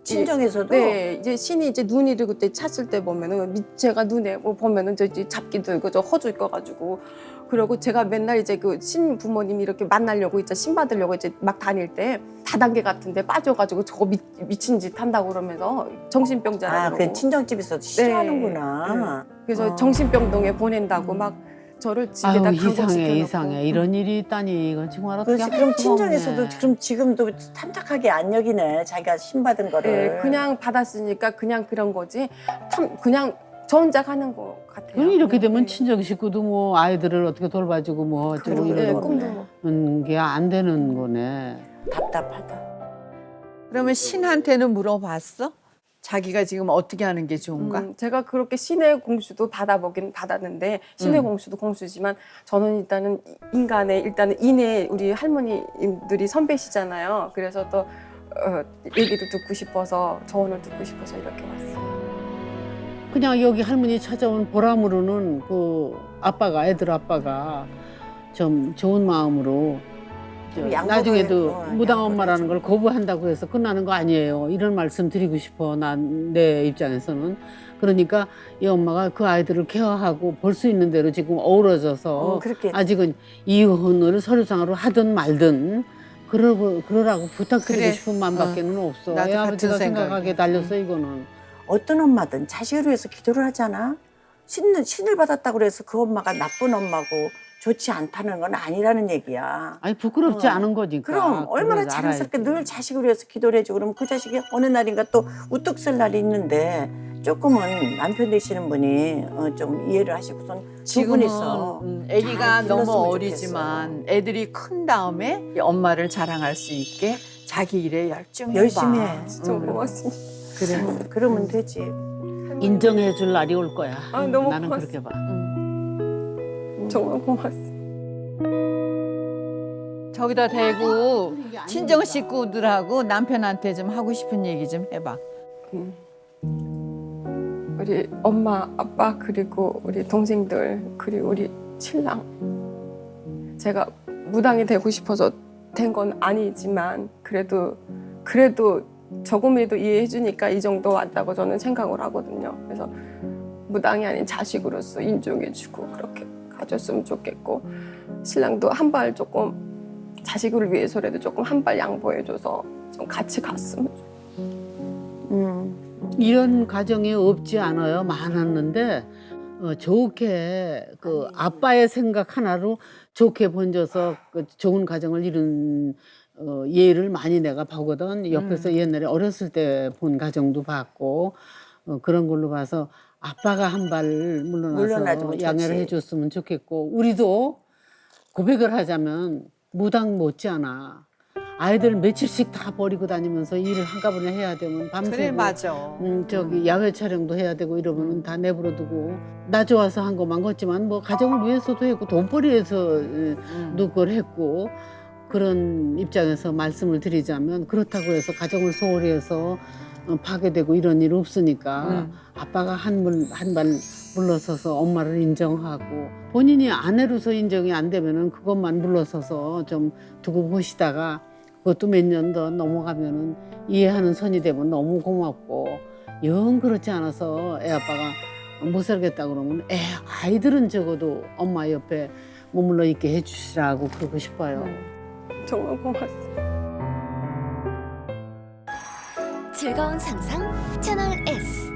친정에서도? 네, 이제 신이 이제 눈이를 그때 찼을 때 보면은 제가 눈에 뭐 보면은 저 이제 잡기 들고 저 허줄 거가지고 그리고 제가 맨날 이제 그 신 부모님이 이렇게 만나려고 이제 신 받으려고 이제 막 다닐 때 다단계 같은데 빠져가지고 저거 미친 짓 한다고 그러면서 정신병자라고 아, 그러고. 그 친정집에서 싫어하는구나. 그래서 정신병동에 보낸다고 막 저를 집에다 아유 감금시켜놓고. 이상해 이런 일이 있다니 이건 정말 어떻게 그렇지. 할 그럼 수가 친정에서도 없네. 그럼 지금도 탐탁하게 안 여기네. 자기가 신받은 거를. 네, 그냥 받았으니까 그냥 그런 거지. 그냥 저 혼자 가는 거 같아요. 그럼 이렇게 되면 친정 식구도 뭐 아이들을 어떻게 돌봐주고 뭐 어쩌고 네, 이러는 꿈도 게 안 되는 거네. 답답하다. 그러면 신한테는 물어봤어? 자기가 지금 어떻게 하는 게 좋은가? 제가 그렇게 신의 공수도 받아보긴 받았는데 신의 공수도 공수지만 저는 일단은 일단은 인의 우리 할머니들이 선배시잖아요. 그래서 또 얘기도 듣고 싶어서 조언을 듣고 싶어서 이렇게 왔어요. 그냥 여기 할머니 찾아온 보람으로는 그 아빠가 애들 아빠가 좀 좋은 마음으로 나중에도 무당 엄마라는 걸 거부한다고 해서 끝나는 거 아니에요. 이런 말씀 드리고 싶어. 내 입장에서는. 그러니까 이 엄마가 그 아이들을 케어하고 볼 수 있는 대로 지금 어우러져서 아직은 이혼을 서류상으로 하든 말든 그러라고 부탁드리고 그래. 싶은 마음밖에는 없어. 나도 애 같은 아버지가 생각이야. 생각하게 달렸어 이거는. 어떤 엄마든 자식을 위해서 기도를 하잖아. 신을 받았다고 그래서 그 엄마가 나쁜 엄마고 좋지 않다는 건 아니라는 얘기야. 아니 부끄럽지 않은 거니까. 그럼 얼마나 그걸 자랑스럽게 알아야지. 늘 자식을 위해서 기도를 해주고 그러면 그 자식이 어느 날인가 또 우뚝 설 날이 있는데 조금은 남편 되시는 분이 좀 이해를 하시고선 두 분이서 아기가 잘 너무 길렀으면 어리지만 애들이 큰 다음에 엄마를 자랑할 수 있게 자기 일에 열심히 열심히 해봐. 해. 진짜 고맙습니다. 그래, 그러면 되지. 인정해 줄 날이 올 거야. 아, 너무 나는 고맙습니다. 그렇게 봐. 정말 고맙습니다. 저기다 대고 친정 식구들하고 남편한테 좀 하고 싶은 얘기 좀 해봐. 우리 엄마, 아빠 그리고 우리 동생들 그리고 우리 신랑. 제가 무당이 되고 싶어서 된 건 아니지만 그래도 조금이라도 이해해 주니까 이 정도 왔다고 저는 생각을 하거든요. 그래서 무당이 아닌 자식으로서 인정해 주고 그렇게 가졌으면 좋겠고 신랑도 한 발 조금 자식을 위해서라도 조금 한 발 양보해 줘서 좀 같이 갔으면 좋겠어요. 이런 가정이 없지 않아요. 많았는데 좋게 그 아빠의 생각 하나로 좋게 번져서 그 좋은 가정을 이룬 예를 많이 내가 보거든. 옆에서 옛날에 어렸을 때 본 가정도 봤고 그런 걸로 봐서 아빠가 한 발 물러나서 물러나주면 양해를 좋지. 해줬으면 좋겠고 우리도 고백을 하자면 무당 못지않아. 아이들 며칠씩 다 버리고 다니면서 일을 한꺼번에 해야 되면 밤새고 그래 맞아. 저기 야외 촬영도 해야 되고 이러면은 다 내버려두고 나 좋아서 한 것만 걷지만 뭐 가정을 위해서도 했고 돈벌이해서 누굴 했고 그런 입장에서 말씀을 드리자면 그렇다고 해서 가정을 소홀히 해서 파괴되고 이런 일 없으니까 아빠가 한 발 물러서서 엄마를 인정하고 본인이 아내로서 인정이 안 되면은 그것만 물러서서 좀 두고 보시다가 그것도 몇 년 더 넘어가면은 이해하는 선이 되면 너무 고맙고 영 그렇지 않아서 애 아빠가 못 살겠다 그러면 아이들은 적어도 엄마 옆에 머물러 있게 해주시라고 그러고 싶어요. 정말 고맙습니다. 즐거운 상상 채널 S.